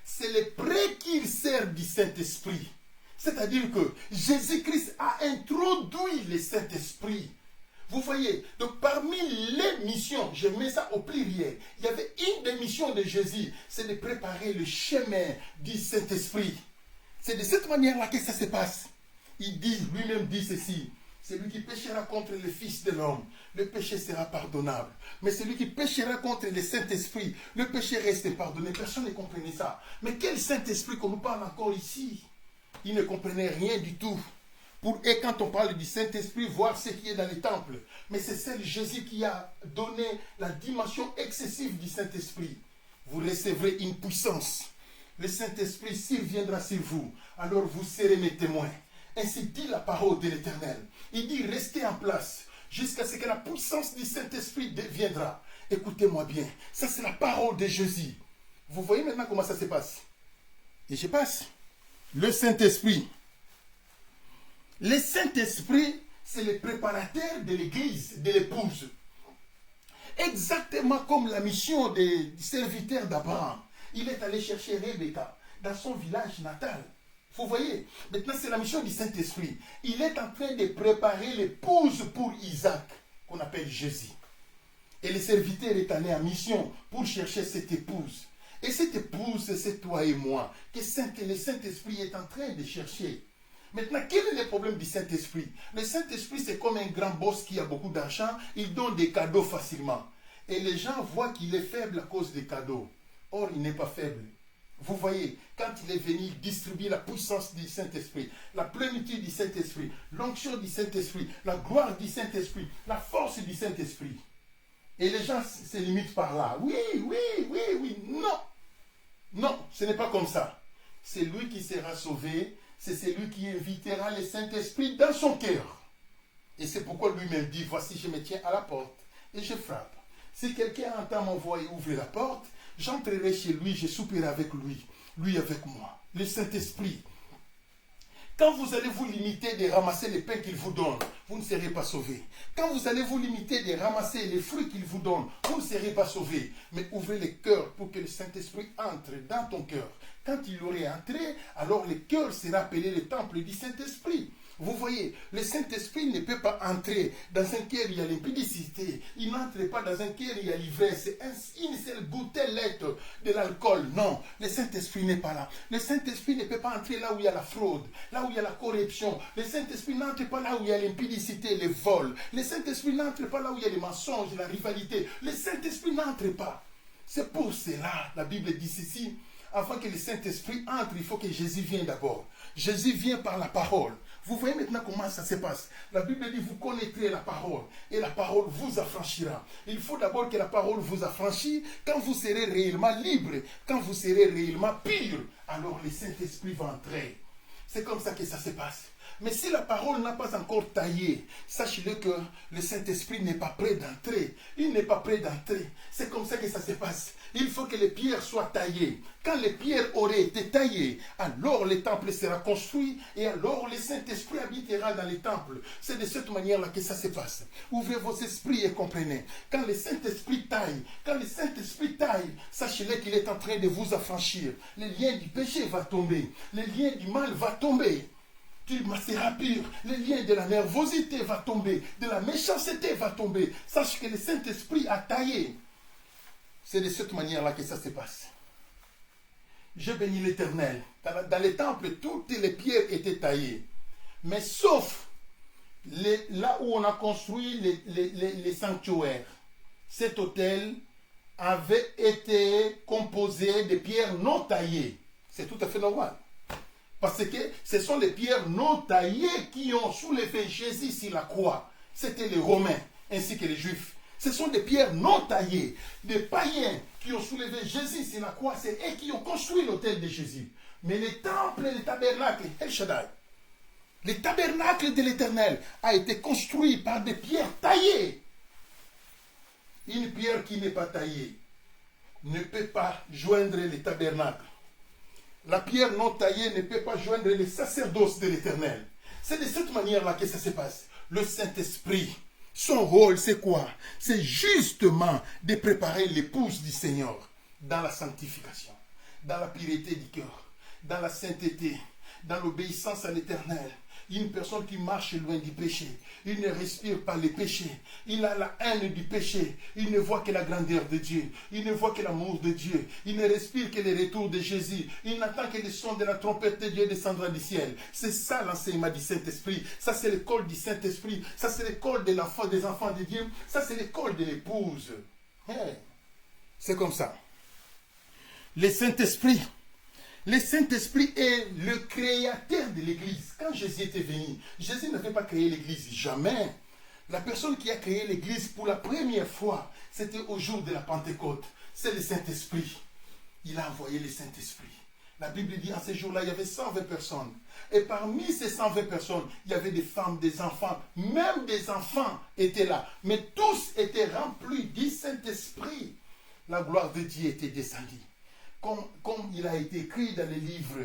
c'est le précurseur du Saint-Esprit. C'est-à-dire que Jésus-Christ a introduit le Saint-Esprit. Vous voyez, donc parmi les missions, je mets ça au pluriel, il y avait une des missions de Jésus, c'est de préparer le chemin du Saint-Esprit. C'est de cette manière-là que ça se passe. Il dit, lui-même dit ceci, celui qui péchera contre le Fils de l'homme, le péché sera pardonnable. Mais celui qui péchera contre le Saint-Esprit, le péché reste pardonné. Personne ne comprenait ça. Mais quel Saint-Esprit qu'on nous parle encore ici? Ils ne comprenaient rien du tout. Et quand on parle du Saint-Esprit, voir ce qui est dans les temples. Mais c'est celle Jésus qui a donné la dimension excessive du Saint-Esprit. Vous recevrez une puissance. Le Saint-Esprit, s'il viendra sur vous, alors vous serez mes témoins. Ainsi dit la parole de l'Éternel. Il dit, restez en place jusqu'à ce que la puissance du Saint-Esprit viendra. Écoutez-moi bien, ça c'est la parole de Jésus. Vous voyez maintenant comment ça se passe. Et je passe. Le Saint-Esprit. Le Saint-Esprit, c'est le préparateur de l'église, de l'épouse. Exactement comme la mission des serviteurs d'Abraham. Il est allé chercher Rebecca dans son village natal. Vous voyez, maintenant c'est la mission du Saint-Esprit. Il est en train de préparer l'épouse pour Isaac, qu'on appelle Jésus. Et le serviteur est allé en mission pour chercher cette épouse. Et cette épouse, c'est toi et moi, que le Saint-Esprit est en train de chercher. Maintenant, quel est le problème du Saint-Esprit? Le Saint-Esprit, c'est comme un grand boss qui a beaucoup d'argent, il donne des cadeaux facilement. Et les gens voient qu'il est faible à cause des cadeaux. Or, il n'est pas faible. Vous voyez, quand il est venu distribuer la puissance du Saint-Esprit, la plénitude du Saint-Esprit, l'onction du Saint-Esprit, la gloire du Saint-Esprit, la force du Saint-Esprit. Et les gens se limitent par là. Oui, non. Non, ce n'est pas comme ça. C'est lui qui sera sauvé, c'est celui qui invitera le Saint-Esprit dans son cœur. Et c'est pourquoi lui-même dit, voici je me tiens à la porte et je frappe. Si quelqu'un entend ma voix et ouvre la porte, j'entrerai chez lui, je souperai avec lui, lui avec moi. Le Saint-Esprit. Quand vous allez vous limiter de ramasser les pains qu'il vous donne, vous ne serez pas sauvé. Quand vous allez vous limiter de ramasser les fruits qu'il vous donne, vous ne serez pas sauvé. Mais ouvrez le cœur pour que le Saint-Esprit entre dans ton cœur. Quand il aurait entré, alors le cœur sera appelé le temple du Saint-Esprit. Vous voyez, le Saint-Esprit ne peut pas entrer dans un cœur où il y a l'impudicité. Il n'entre pas dans un cœur où il y a l'ivresse. Une seule gouttelette de l'alcool. Non, le Saint-Esprit n'est pas là. Le Saint-Esprit ne peut pas entrer là où il y a la fraude, là où il y a la corruption. Le Saint-Esprit n'entre pas là où il y a l'impudicité, les vols. Le Saint-Esprit n'entre pas là où il y a les mensonges, la rivalité. Le Saint-Esprit n'entre pas. C'est pour cela, la Bible dit ceci. Avant que le Saint-Esprit entre, il faut que Jésus vienne d'abord. Jésus vient par la parole. Vous voyez maintenant comment ça se passe. La Bible dit, vous connaîtrez la parole et la parole vous affranchira. Il faut d'abord que la parole vous affranchisse. Quand vous serez réellement libre, quand vous serez réellement pur, alors le Saint-Esprit va entrer. C'est comme ça que ça se passe. Mais si la parole n'a pas encore taillé, sachez-le que le Saint-Esprit n'est pas prêt d'entrer. Il n'est pas prêt d'entrer. C'est comme ça que ça se passe. Il faut que les pierres soient taillées. Quand les pierres auraient été taillées, alors le temple sera construit et alors le Saint-Esprit habitera dans les temples. C'est de cette manière-là que ça se passe. Ouvrez vos esprits et comprenez. Quand le Saint-Esprit taille, sachez-le qu'il est en train de vous affranchir. Le lien du péché va tomber. Le lien du mal va tomber. Tu seras pur. Le lien de la nervosité va tomber. De la méchanceté va tomber. Sache que le Saint-Esprit a taillé. C'est de cette manière-là que ça se passe. Je bénis l'Éternel. Dans les temples, toutes les pierres étaient taillées. Mais sauf là où on a construit les sanctuaires. Cet autel avait été composé de pierres non taillées. C'est tout à fait normal. Parce que ce sont les pierres non taillées qui ont soulevé Jésus sur la croix. C'était les Romains ainsi que les Juifs. Ce sont des pierres non taillées, des païens qui ont soulevé Jésus sur la croix. C'est eux qui ont construit l'autel de Jésus. Mais le temple et le tabernacle, El Shaddai, le tabernacle de l'Éternel a été construit par des pierres taillées. Une pierre qui n'est pas taillée ne peut pas joindre le tabernacle. La pierre non taillée ne peut pas joindre les sacerdoces de l'Éternel. C'est de cette manière-là que ça se passe. Le Saint-Esprit, son rôle, c'est quoi? C'est justement de préparer l'épouse du Seigneur dans la sanctification, dans la pureté du cœur, dans la sainteté, dans l'obéissance à l'Éternel. Une personne qui marche loin du péché, il ne respire pas le péché, il a la haine du péché, il ne voit que la grandeur de Dieu, il ne voit que l'amour de Dieu, il ne respire que le retour de Jésus, il n'attend que le son de la trompette de Dieu descendra du ciel. C'est ça l'enseignement du Saint-Esprit, ça c'est l'école du Saint-Esprit, ça c'est l'école de l'enfant, des enfants de Dieu, ça c'est l'école de l'épouse. C'est comme ça. Le Saint-Esprit est le créateur de l'Église. Quand Jésus était venu, Jésus n'avait pas créé l'Église, jamais. La personne qui a créé l'Église pour la première fois, c'était au jour de la Pentecôte. C'est le Saint-Esprit. Il a envoyé le Saint-Esprit. La Bible dit, en ces jours-là, il y avait 120 personnes. Et parmi ces 120 personnes, il y avait des femmes, des enfants. Même des enfants étaient là. Mais tous étaient remplis du Saint-Esprit. La gloire de Dieu était descendue. Comme il a été écrit dans les livres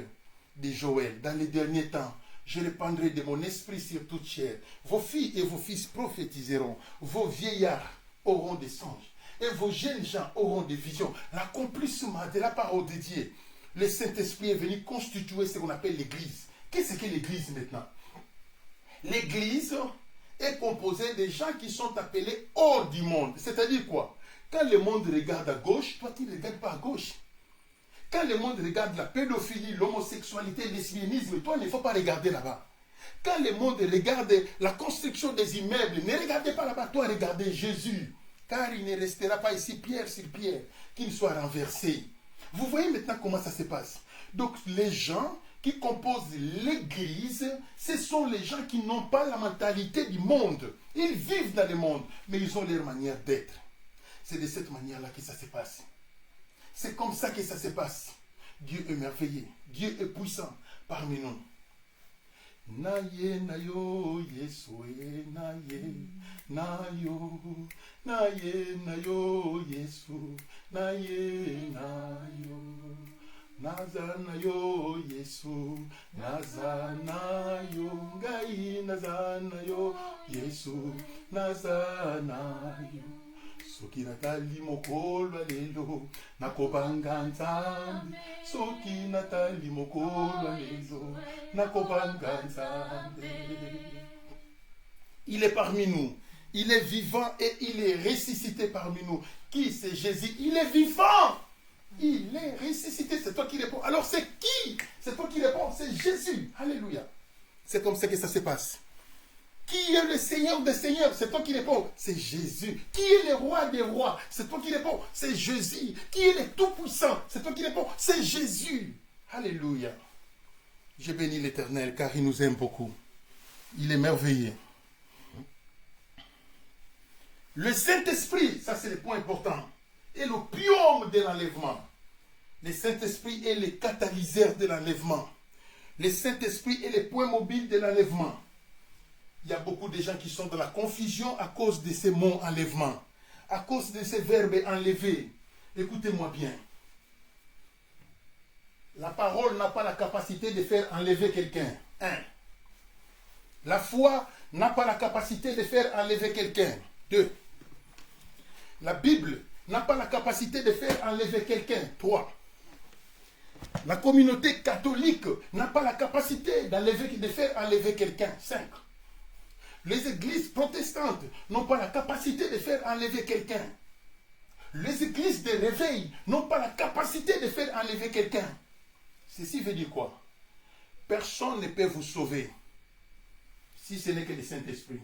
de Joël, dans les derniers temps, je répandrai de mon esprit sur toute chair. Vos filles et vos fils prophétiseront. Vos vieillards auront des songes. Et vos jeunes gens auront des visions. L'accomplissement de la parole de Dieu. Le Saint-Esprit est venu constituer ce qu'on appelle l'Église. Qu'est-ce que l'Église maintenant? L'Église est composée des gens qui sont appelés hors du monde. C'est-à-dire quoi? Quand le monde regarde à gauche, toi tu ne regardes pas à gauche. Quand le monde regarde la pédophilie, l'homosexualité, le lesbianisme, toi, il ne faut pas regarder là-bas. Quand le monde regarde la construction des immeubles, ne regardez pas là-bas, toi, regardez Jésus. Car il ne restera pas ici pierre sur pierre, qu'il soit renversé. Vous voyez maintenant comment ça se passe. Donc, les gens qui composent l'Église, ce sont les gens qui n'ont pas la mentalité du monde. Ils vivent dans le monde, mais ils ont leur manière d'être. C'est de cette manière-là que ça se passe. C'est comme ça que ça se passe. Dieu est merveilleux. Dieu est puissant parmi nous. Naye nayo Yesu naye nayo naye nayo Yesu naye nayo naza nayo Yesu naza nayo ngai naza nayo Yesu naza nayo. Soki natali mokolo lelo nakobanga nzambe. Soki natali mokolo lelo nakobanga nzambe. Il est parmi nous. Il est vivant et il est ressuscité parmi nous. Qui? C'est Jésus. Il est vivant. Il est ressuscité. C'est toi qui réponds. Alors c'est qui? C'est toi qui réponds. C'est Jésus. Alléluia. C'est comme ça que ça se passe. Qui est le Seigneur des Seigneurs? C'est toi qui réponds. C'est Jésus. Qui est le roi des rois? C'est toi qui réponds. C'est Jésus. Qui est le Tout-Puissant? C'est toi qui réponds. C'est Jésus. Alléluia. Je bénis l'Éternel car il nous aime beaucoup. Il est merveilleux. Le Saint-Esprit, ça c'est le point important, est l'opium de l'enlèvement. Le Saint-Esprit est le catalyseur de l'enlèvement. Le Saint-Esprit est le point mobile de l'enlèvement. Il y a beaucoup de gens qui sont dans la confusion à cause de ces mots enlèvement, à cause de ces verbes enlever. Écoutez-moi bien. La parole n'a pas la capacité de faire enlever quelqu'un. La foi n'a pas la capacité de faire enlever quelqu'un. 2. La Bible n'a pas la capacité de faire enlever quelqu'un. 3. La communauté catholique n'a pas la capacité de faire enlever quelqu'un. 5. Les églises protestantes n'ont pas la capacité de faire enlever quelqu'un. Les églises de réveil n'ont pas la capacité de faire enlever quelqu'un. Ceci veut dire quoi? Personne ne peut vous sauver si ce n'est que le Saint-Esprit.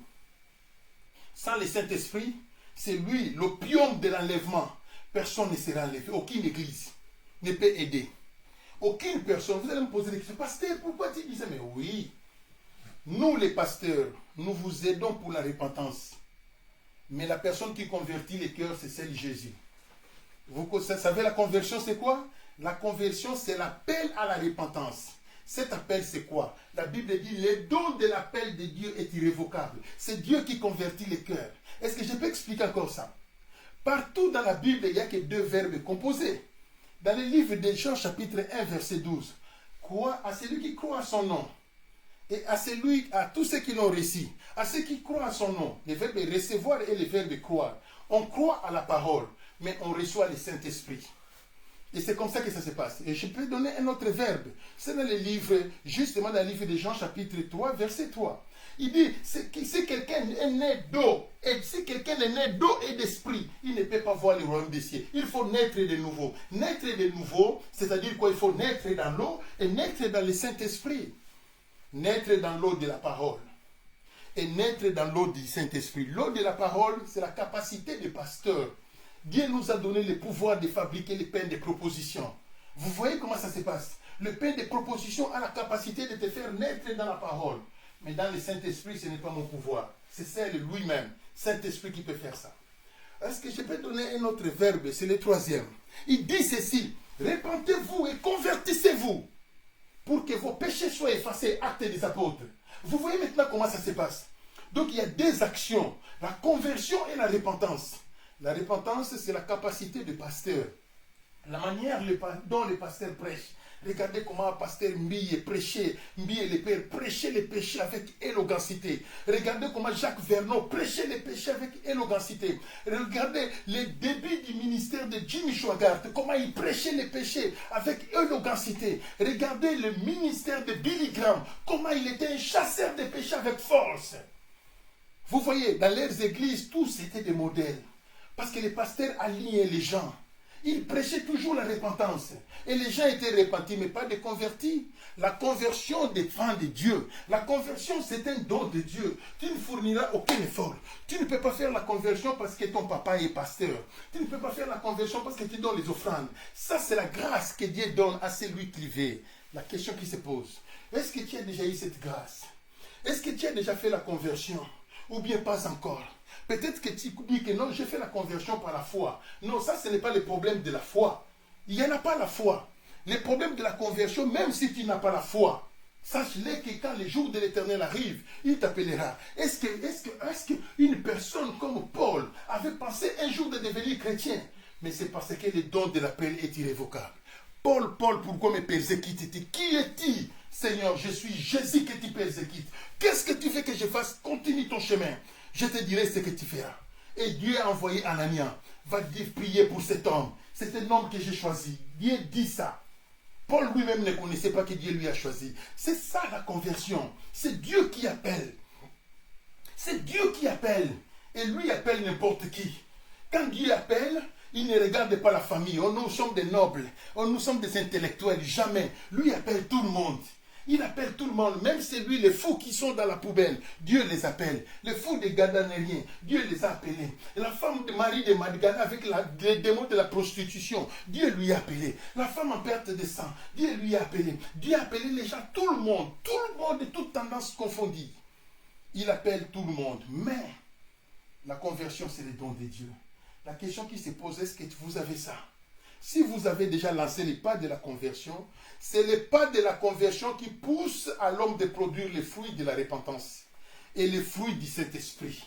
Sans le Saint-Esprit, c'est lui, l'opium de l'enlèvement. Personne ne sera enlevé. Aucune église ne peut aider. Aucune personne. Vous allez me poser des questions. Pasteur, pourquoi tu disais? Mais oui. Nous, les pasteurs, nous vous aidons pour la repentance. Mais la personne qui convertit les cœurs, c'est celle de Jésus. Vous savez, la conversion, c'est quoi? La conversion, c'est l'appel à la repentance. Cet appel, c'est quoi? La Bible dit, le don de l'appel de Dieu est irrévocable. C'est Dieu qui convertit les cœurs. Est-ce que je peux expliquer encore ça? Partout dans la Bible, il n'y a que 2 verbes composés. Dans le livre de Jean, chapitre 1, verset 12. Crois à celui qui croit à son nom. Et à celui, à tous ceux qui l'ont reçu, à ceux qui croient à son nom, le verbe recevoir et le verbe croire. On croit à la parole, mais on reçoit le Saint-Esprit. Et c'est comme ça que ça se passe. Et je peux donner un autre verbe. C'est dans le livre, justement dans le livre de Jean chapitre 3, verset 3. Il dit, si quelqu'un est né d'eau, et si quelqu'un est né d'eau et d'esprit, il ne peut pas voir le royaume des cieux. Il faut naître de nouveau. Naître de nouveau, c'est-à-dire quoi? Il faut naître dans l'eau et naître dans le Saint-Esprit. Naître dans l'eau de la parole. Et naître dans l'eau du Saint-Esprit. L'eau de la parole, c'est la capacité du pasteur. Dieu nous a donné le pouvoir de fabriquer le pain de proposition. Vous voyez comment ça se passe? Le pain de proposition a la capacité de te faire naître dans la parole. Mais dans le Saint-Esprit, ce n'est pas mon pouvoir. C'est celle lui-même, Saint-Esprit, qui peut faire ça. Est-ce que je peux donner un autre verbe? C'est le troisième. Il dit ceci: répentez-vous et convertissez-vous pour que vos péchés soient effacés. Actes des apôtres. Vous voyez maintenant comment ça se passe? Donc il y a deux actions, la conversion et la repentance. La repentance, c'est la capacité du pasteur. La manière dont le pasteur prêche. Regardez comment un pasteur Mbille prêchait, Mbille le Père prêchait les péchés avec élogacité. Regardez comment Jacques Vernon prêchait les péchés avec élogacité. Regardez les débuts du ministère de Jimmy Swaggart, comment il prêchait les péchés avec élogacité. Regardez le ministère de Billy Graham, comment il était un chasseur de péchés avec force. Vous voyez, dans leurs églises, tous étaient des modèles. Parce que les pasteurs alignaient les gens. Ils prêchaient toujours la repentance. Et les gens étaient repentis, mais pas des convertis. La conversion dépend de Dieu. La conversion, c'est un don de Dieu. Tu ne fourniras aucun effort. Tu ne peux pas faire la conversion parce que ton papa est pasteur. Tu ne peux pas faire la conversion parce que tu donnes les offrandes. Ça, c'est la grâce que Dieu donne à celui qui veut. La question qui se pose: est-ce que tu as déjà eu cette grâce? Est-ce que tu as déjà fait la conversion? Ou bien pas encore? Peut-être que tu dis que non, j'ai fait la conversion par la foi. Non, ça, ce n'est pas le problème de la foi. Il n'y en a pas la foi. Le problème de la conversion, même si tu n'as pas la foi, sache-le que quand le jour de l'Éternel arrive, il t'appellera. Est-ce qu'une personne comme Paul avait pensé un jour de devenir chrétien? Mais c'est parce que le don de l'appel est irrévocable. Paul, pourquoi me persécutes-tu? Qui es-tu? Seigneur, je suis Jésus que tu persécutes. Qu'est-ce que tu veux que je fasse? Continue ton chemin. Je te dirai ce que tu feras. Et Dieu a envoyé Anania. Va dire, prier pour cet homme. C'est un homme que j'ai choisi. Dieu dit ça. Paul lui-même ne connaissait pas que Dieu lui a choisi. C'est ça la conversion. C'est Dieu qui appelle. C'est Dieu qui appelle. Et lui appelle n'importe qui. Quand Dieu appelle, il ne regarde pas la famille. Oh, nous sommes des nobles. Oh, nous sommes des intellectuels. Jamais. Lui appelle tout le monde. Il appelle tout le monde, même celui, les fous qui sont dans la poubelle, Dieu les appelle. Les fous des Gadanériens, Dieu les a appelés. La femme de Marie de Madgana avec les démons de la prostitution, Dieu lui a appelé. La femme en perte de sang, Dieu lui a appelé. Dieu a appelé les gens, tout le monde de toutes tendances confondues. Il appelle tout le monde, mais la conversion, c'est le don de Dieu. La question qui se pose, est-ce que vous avez ça? Si vous avez déjà lancé les pas de la conversion, c'est les pas de la conversion qui poussent à l'homme de produire les fruits de la repentance et les fruits du Saint-Esprit.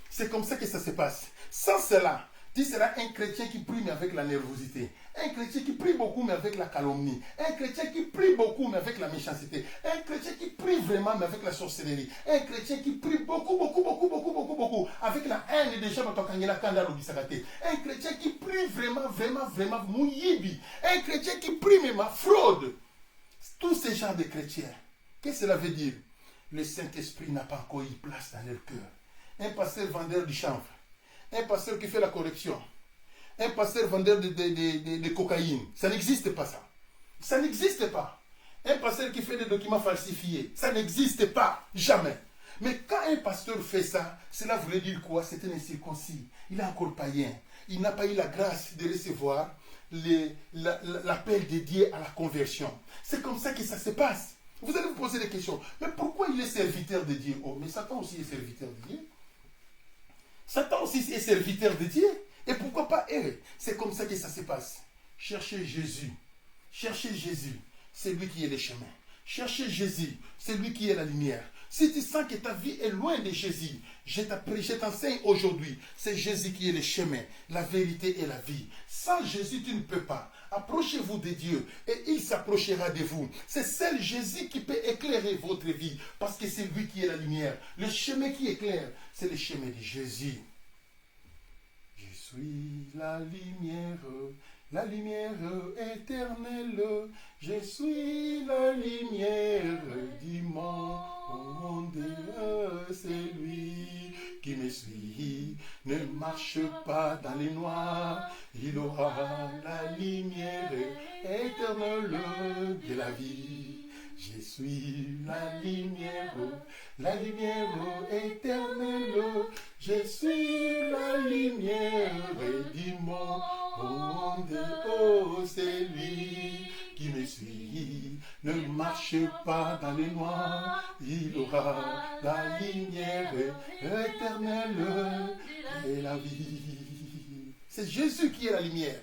C'est comme ça que ça se passe. Sans cela, tu seras un chrétien qui prie mais avec la nervosité. Un chrétien qui prie beaucoup mais avec la calomnie. Un chrétien qui prie beaucoup mais avec la méchanceté. Un chrétien qui prie vraiment mais avec la sorcellerie. Un chrétien qui prie beaucoup avec la haine des gens. Un chrétien qui prie vraiment mouyibi. Un chrétien qui prie même à fraude. Tous ces gens de chrétiens, qu'est-ce que cela veut dire? Le Saint-Esprit n'a pas encore eu place dans leur cœur. Un pasteur vendeur du chanvre. Un pasteur qui fait la correction. Un pasteur vendeur de cocaïne. Ça n'existe pas ça. Ça n'existe pas. Un pasteur qui fait des documents falsifiés. Ça n'existe pas. Jamais. Mais quand un pasteur fait ça, cela voulait dire quoi? C'est un incirconcis. Il est encore païen. Il n'a pas eu la grâce de recevoir l'appel de Dieu à la conversion. C'est comme ça que ça se passe. Vous allez vous poser des questions. Mais pourquoi il est serviteur de Dieu? Oh, mais Satan aussi est serviteur de Dieu. Satan aussi est serviteur de Dieu. Et pourquoi pas eux? C'est comme ça que ça se passe. Cherchez Jésus. Cherchez Jésus. C'est lui qui est le chemin. Cherchez Jésus. C'est lui qui est la lumière. Si tu sens que ta vie est loin de Jésus, je t'enseigne aujourd'hui. C'est Jésus qui est le chemin, la vérité et la vie. Sans Jésus, tu ne peux pas. Approchez-vous de Dieu et il s'approchera de vous. C'est seul Jésus qui peut éclairer votre vie parce que c'est lui qui est la lumière. Le chemin qui éclaire, c'est le chemin de Jésus. Je suis la lumière éternelle. Je suis la lumière du monde. C'est lui qui me suit. Ne marche pas dans les noirs. Il aura la lumière éternelle de la vie. Je suis la lumière éternelle. Je suis la lumière du monde. Oh, c'est lui qui me suit. Ne marche pas dans les noirs. Il aura la lumière éternelle de la vie. C'est Jésus qui est la lumière.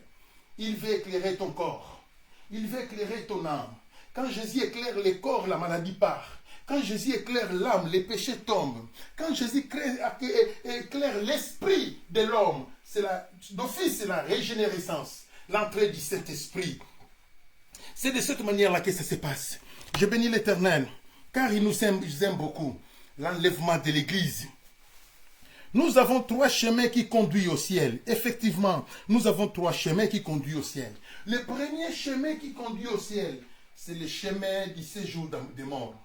Il veut éclairer ton corps. Il veut éclairer ton âme. Quand Jésus éclaire le corps, la maladie part. Quand Jésus éclaire l'âme, les péchés tombent. Quand Jésus éclaire l'esprit de l'homme, d'office, c'est la régénérescence, l'entrée du Saint-Esprit. C'est de cette manière-là que ça se passe. Je bénis l'Éternel, car il nous aime beaucoup. L'enlèvement de l'Église. Nous avons 3 chemins qui conduisent au ciel. Effectivement, nous avons 3 chemins qui conduisent au ciel. Le premier chemin qui conduit au ciel, c'est le chemin du séjour des morts.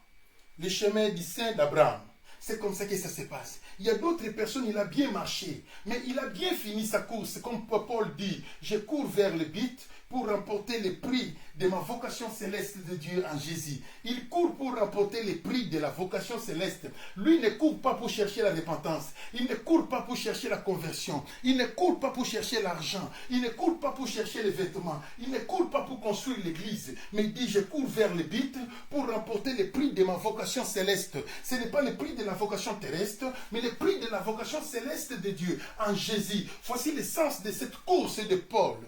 Le chemin du Saint d'Abraham. C'est comme ça que ça se passe. Il y a d'autres personnes, il a bien marché, mais il a bien fini sa course. Comme Paul dit, je cours vers le but pour remporter le prix de ma vocation céleste de Dieu en Jésus. Il court pour remporter le prix de la vocation céleste. Lui ne court pas pour chercher la repentance. Il ne court pas pour chercher la conversion. Il ne court pas pour chercher l'argent. Il ne court pas pour chercher les vêtements. Il ne court pas pour construire l'église. Mais il dit, je cours vers le but pour remporter le prix de ma vocation céleste. Ce n'est pas le prix de la vocation terrestre, mais le prix de la vocation céleste de Dieu en Jésus. Voici le sens de cette course de Paul.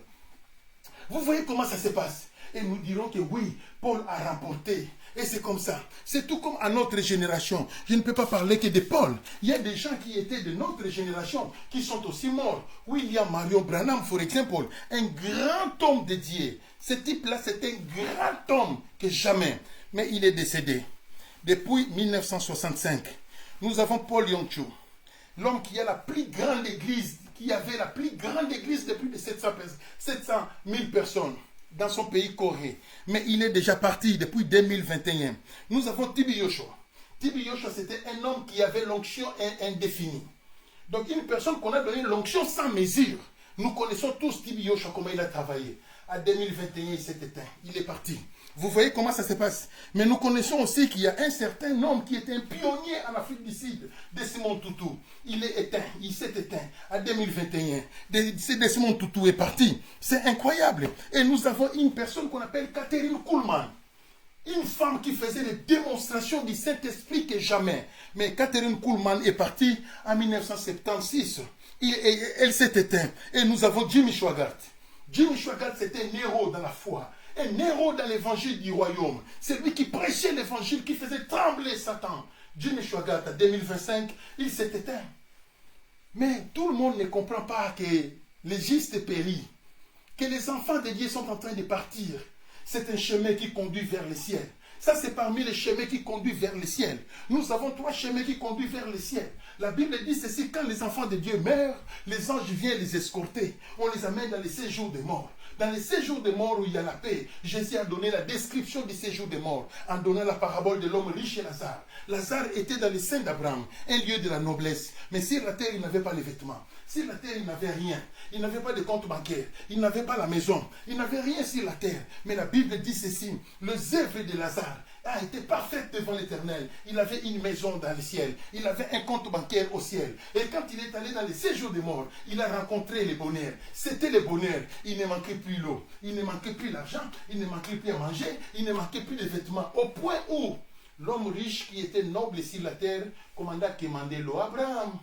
Vous voyez comment ça se passe. Et nous dirons que oui, Paul a remporté. Et c'est comme ça. C'est tout comme à notre génération. Je ne peux pas parler que de Paul. Il y a des gens qui étaient de notre génération qui sont aussi morts. William Marion Branham, par exemple, un grand homme de Dieu. Ce type-là, c'est un grand homme que jamais. Mais il est décédé. Depuis 1965, nous avons Paul Yongchu, l'homme qui a la plus grande église, qui avait la plus grande église de plus de 700 000 personnes dans son pays Corée. Mais il est déjà parti depuis 2021. Nous avons Tibi Joshua. Tibi Joshua, c'était un homme qui avait l'onction indéfinie. Donc une personne qu'on a donné l'onction sans mesure. Nous connaissons tous Tibi Joshua, comment il a travaillé. À 2021, il s'est éteint. Il est parti. Vous voyez comment ça se passe. Mais nous connaissons aussi qu'il y a un certain homme qui était un pionnier en Afrique du Sud, Desmond Tutu. Il est éteint, il s'est éteint à 2021. Desmond Tutu est parti. C'est incroyable. Et nous avons une personne qu'on appelle Catherine Kuhlman. Une femme qui faisait des démonstrations du Saint-Esprit que jamais. Mais Catherine Kuhlman est partie en 1976. Elle s'est éteinte. Et nous avons Jimmy Swaggart. Jimmy Swaggart, c'était un héros dans la foi. Un héros dans l'évangile du royaume. C'est lui qui prêchait l'évangile, qui faisait trembler Satan. Jimmy Swaggart, en 2025, il s'est éteint. Mais tout le monde ne comprend pas que les justes périssent, que les enfants de Dieu sont en train de partir. C'est un chemin qui conduit vers le ciel. Ça, c'est parmi les chemins qui conduisent vers le ciel. Nous avons 3 chemins qui conduisent vers le ciel. La Bible dit ceci, quand les enfants de Dieu meurent, les anges viennent les escorter. On les amène dans les séjours des morts. Dans les séjours des morts où il y a la paix, Jésus a donné la description du séjour des morts, en donnant la parabole de l'homme riche et Lazare. Lazare était dans le sein d'Abraham, un lieu de la noblesse. Mais sur la terre, il n'avait pas les vêtements. Sur la terre, il n'avait rien. Il n'avait pas de compte bancaire. Il n'avait pas la maison. Il n'avait rien sur la terre. Mais la Bible dit ceci, les œuvres de Lazare a été parfaite devant l'Éternel. Il avait une maison dans le ciel. Il avait un compte bancaire au ciel. Et quand il est allé dans les séjours des morts, il a rencontré le bonheur. C'était le bonheur. Il ne manquait plus l'eau. Il ne manquait plus l'argent. Il ne manquait plus à manger. Il ne manquait plus de vêtements. Au point où l'homme riche qui était noble sur la terre commanda quémander l'eau. Abraham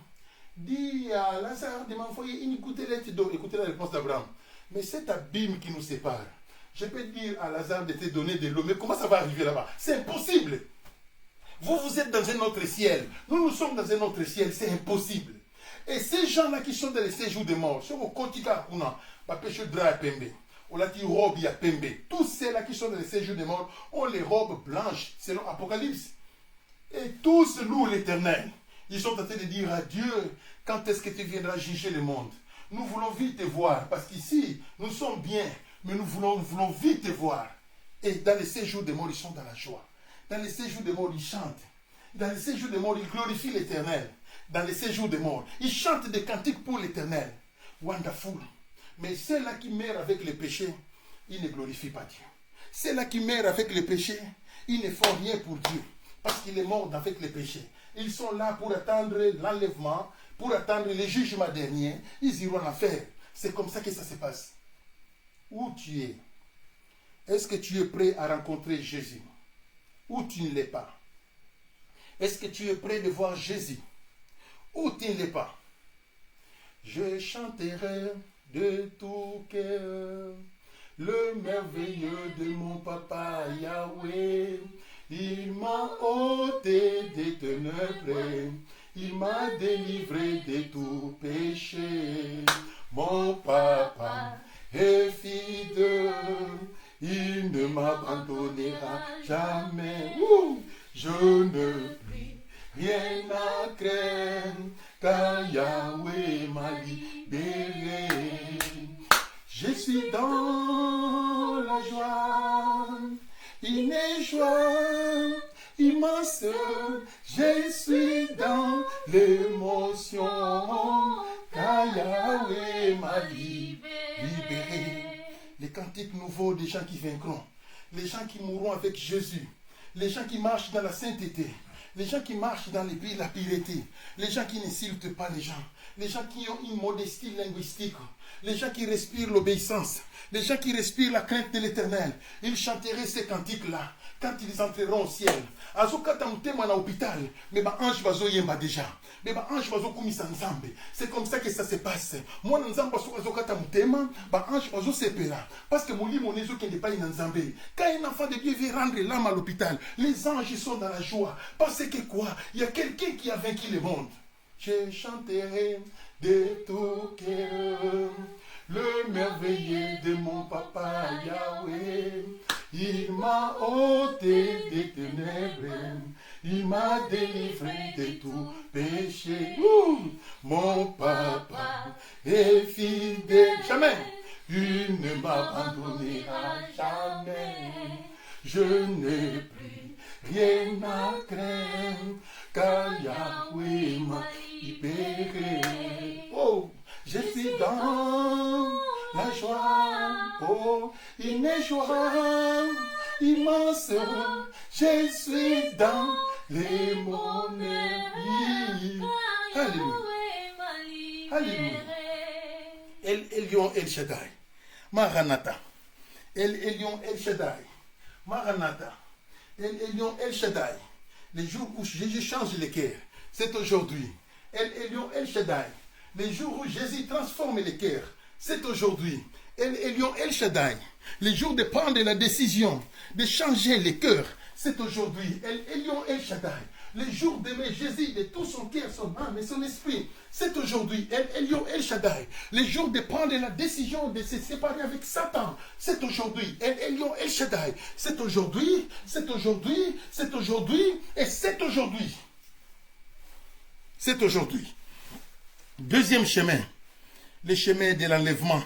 dit à Lazare de m'envoyer une gouttelette d'eau. Écoutez la réponse d'Abraham. Mais cet abîme qui nous sépare, je peux dire à Lazare de te donner de l'eau, mais comment ça va arriver là-bas? C'est impossible. Vous êtes dans un autre ciel. Nous sommes dans un autre ciel. C'est impossible. Et ces gens-là qui sont dans les séjours des morts, sur le quotidien, on a pêché de drap à pembe. On a dit robe à pembe. Tous ceux-là qui sont dans les séjours des morts ont les robes blanches, selon Apocalypse. Et tous louent l'Éternel. Ils sont en train de dire à Dieu, quand est-ce que tu viendras juger le monde? Nous voulons vite te voir, parce qu'ici, nous sommes bien, mais nous voulons vite te voir. Et dans les séjours des morts, ils sont dans la joie. Dans les séjours des morts, ils chantent. Dans les séjours des morts, ils glorifient l'Éternel. Dans les séjours des morts, ils chantent des cantiques pour l'Éternel. Wonderful. Mais ceux-là qui meurent avec le péché, ils ne glorifient pas Dieu. Ceux-là qui meurent avec le péché, ils ne font rien pour Dieu. Parce qu'il est mort avec le péché. Ils sont là pour attendre l'enlèvement, pour attendre le jugement dernier. Ils iront en enfer. C'est comme ça que ça se passe. Où tu es? Est-ce que tu es prêt à rencontrer Jésus? Ou tu ne l'es pas? Est-ce que tu es prêt de voir Jésus? Ou tu ne l'es pas? Je chanterai de tout cœur le merveilleux de mon papa Yahweh. Il m'a ôté des ténèbres, il m'a délivré de tout péché. Mon papa est fidèle, il ne m'abandonnera jamais. Je ne prie rien à craindre, car Yahweh m'a libéré. Je suis dans la joie, une joie immense. Je suis dans l'émotion, car Yahweh m'a libéré. Les cantiques nouveaux des gens qui vaincront, les gens qui mourront avec Jésus, les gens qui marchent dans la sainteté, les gens qui marchent dans la pureté, les gens qui n'insultent pas les gens, les gens qui ont une modestie linguistique, les gens qui respirent l'obéissance, les gens qui respirent la crainte de l'Éternel. Ils chanteraient ces cantiques-là quand ils entreront au ciel. C'est comme ça que ça se passe. Moi, parce que quand un enfant de Dieu veut rendre l'âme à l'hôpital, les anges sont dans la joie. Parce que quoi? Il y a quelqu'un qui a vaincu le monde. Je chanterai de tout cœur le merveilleux de mon papa Yahweh. Il m'a ôté des ténèbres, il m'a délivré de tout péché. Mon papa est fidèle. Jamais. Il ne m'abandonnera jamais. Je n'ai plus rien à craindre, car Yahweh m'a libéré. Je suis dans la joie, une joie immense. Je suis dans les monnaies. Alléluia. Alléluia. El Elyon El Shaddai. Maranatha. El Elyon El Shaddai. Maranatha. El Elyon El Shaddai. Les jours où Jésus change les cœurs, c'est aujourd'hui. El Elyon El Shaddai. Les jours où Jésus transforme les cœurs, c'est aujourd'hui. El Elyon El Shaddai. Les jours de prendre la décision de changer les cœurs, c'est aujourd'hui. El Elyon El Shaddai. Les jours d'aimer Jésus de tout son cœur, son âme et son esprit, c'est aujourd'hui. El Elyon El Shaddai. Les jours de prendre la décision de se séparer avec Satan, c'est aujourd'hui. El Elyon El Shaddai. C'est aujourd'hui, c'est aujourd'hui, c'est aujourd'hui et c'est aujourd'hui. C'est aujourd'hui. Deuxième chemin, le chemin de l'enlèvement.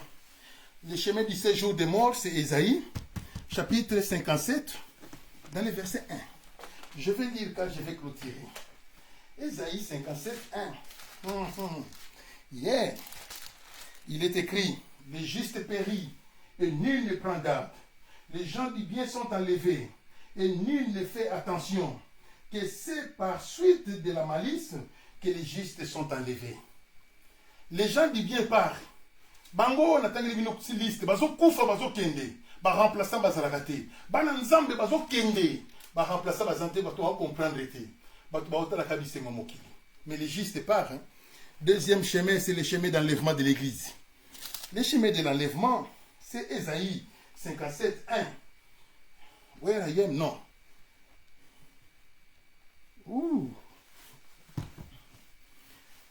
Le chemin du séjour des morts, c'est Ésaïe, chapitre 57, dans le verset 1. Je vais lire quand je vais clôturer. Ésaïe 57, 1. Yeah. Il est écrit, les justes périssent et nul ne prend garde. Les gens du bien sont enlevés et nul ne fait attention. Que c'est par suite de la malice que les justes sont enlevés. Les gens du bien partent. Bango on attend les liste. Bazo kufa bazo kende. Ba remplaçant bazalakate. Bana nzambe bazo kende. Ba remplaçant bazante bato va comprendre été. Bato ba otala kabise momokili. Mais les justes partent. Deuxième chemin, c'est le chemin d'enlèvement de l'église. Le chemin de l'enlèvement, c'est Ésaïe 57, 1. Where I am, non. Ouh.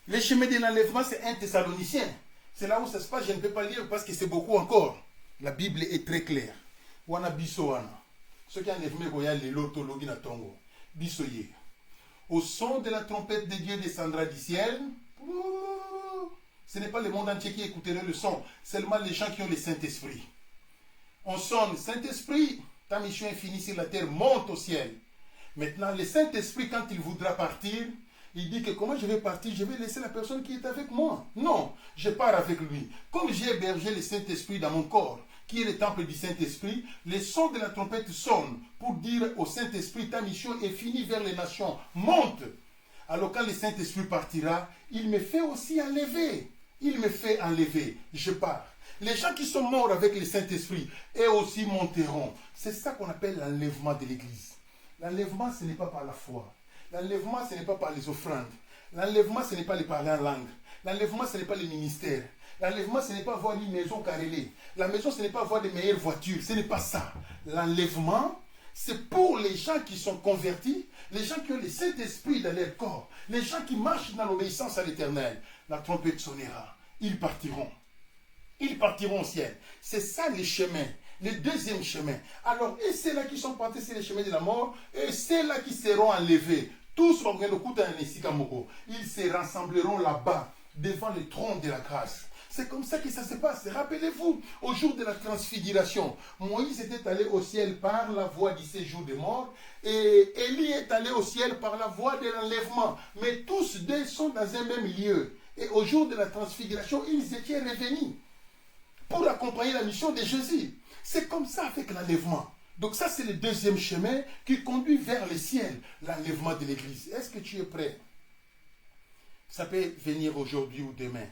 Les chemins de l'enlèvement, c'est 1 Thessaloniciens. C'est là où ça se passe, je ne peux pas lire parce que c'est beaucoup encore. La Bible est très claire. Wana biso wana. Ceux qui enlèvent les lotologi na tongo. Bisoye. Au son de la trompette de Dieu descendra du ciel. Ce n'est pas le monde entier qui écouterait le son, seulement les gens qui ont le Saint-Esprit. On sonne, Saint-Esprit, ta mission est finie sur la terre, monte au ciel. Maintenant, le Saint-Esprit, quand il voudra partir, il dit que comment je vais partir, je vais laisser la personne qui est avec moi. Non, je pars avec lui. Comme j'ai hébergé le Saint-Esprit dans mon corps, qui est le temple du Saint-Esprit, les sons de la trompette sonnent pour dire au Saint-Esprit, ta mission est finie vers les nations, monte. Alors quand le Saint-Esprit partira, il me fait aussi enlever. Il me fait enlever, je pars. Les gens qui sont morts avec le Saint-Esprit, eux aussi monteront. C'est ça qu'on appelle l'enlèvement de l'Église. L'enlèvement, ce n'est pas par la foi. L'enlèvement, ce n'est pas par les offrandes. L'enlèvement, ce n'est pas les parler en langue. L'enlèvement, ce n'est pas les ministères. L'enlèvement, ce n'est pas avoir une maison carrelée. La maison, ce n'est pas avoir de meilleures voitures. Ce n'est pas ça. L'enlèvement, c'est pour les gens qui sont convertis, les gens qui ont le Saint-Esprit dans leur corps, les gens qui marchent dans l'obéissance à l'Éternel. La trompette sonnera. Ils partiront. Ils partiront au ciel. C'est ça les chemins. Le deuxième chemin. Alors, et ceux-là qui sont partis sur les chemins de la mort, et ceux-là qui seront enlevés, tous ils se rassembleront là-bas, devant le trône de la grâce. C'est comme ça que ça se passe. Rappelez-vous, au jour de la transfiguration, Moïse était allé au ciel par la voie du séjour des morts, et Élie est allé au ciel par la voie de l'enlèvement. Mais tous deux sont dans un même lieu. Et au jour de la transfiguration, ils étaient revenus pour accompagner la mission de Jésus. C'est comme ça avec l'enlèvement. Donc ça, c'est le deuxième chemin qui conduit vers le ciel, l'enlèvement de l'Église. Est-ce que tu es prêt? Ça peut venir aujourd'hui ou demain.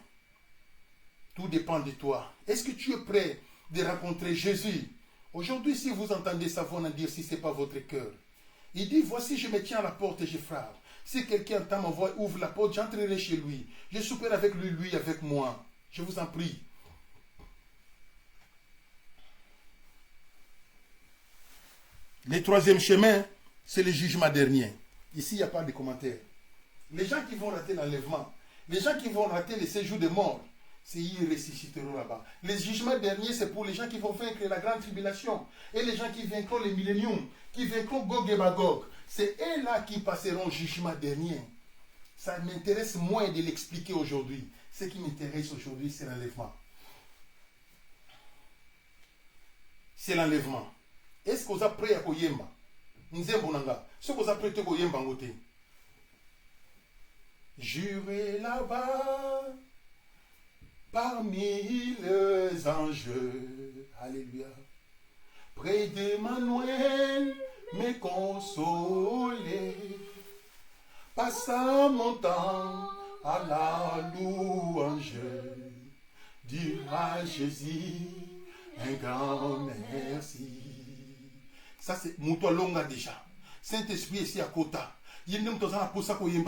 Tout dépend de toi. Est-ce que tu es prêt de rencontrer Jésus? Aujourd'hui, si vous entendez sa voix, dire si ce n'est pas votre cœur. Il dit, voici, je me tiens à la porte et je frappe. Si quelqu'un entend ma voix, ouvre la porte, j'entrerai chez lui. Je souperai avec lui, lui avec moi. Je vous en prie. Le troisième chemin, c'est le jugement dernier. Ici, il n'y a pas de commentaire. Les gens qui vont rater l'enlèvement, les gens qui vont rater le séjour des morts, c'est ils ressusciteront là-bas. Le jugement dernier, c'est pour les gens qui vont vaincre la grande tribulation. Et les gens qui vaincront les milléniums, qui vaincront Gog et Magog. C'est eux-là qui passeront au jugement dernier. Ça m'intéresse moins de l'expliquer aujourd'hui. Ce qui m'intéresse aujourd'hui, c'est l'enlèvement. C'est l'enlèvement. Est-ce que vous êtes prêts à koyemba? Nzembonanga. Est-ce que vous êtes prêts à koyemba ngote? Jurez là-bas parmi les anges. Alléluia. Près d'Emmanuel, me consoler. Passant mon temps à la louange. Dire à Jésus un grand merci. Ça c'est Mouto Longa déjà. Saint-Esprit ici à Kota. Il ne me pas pour ça qu'on y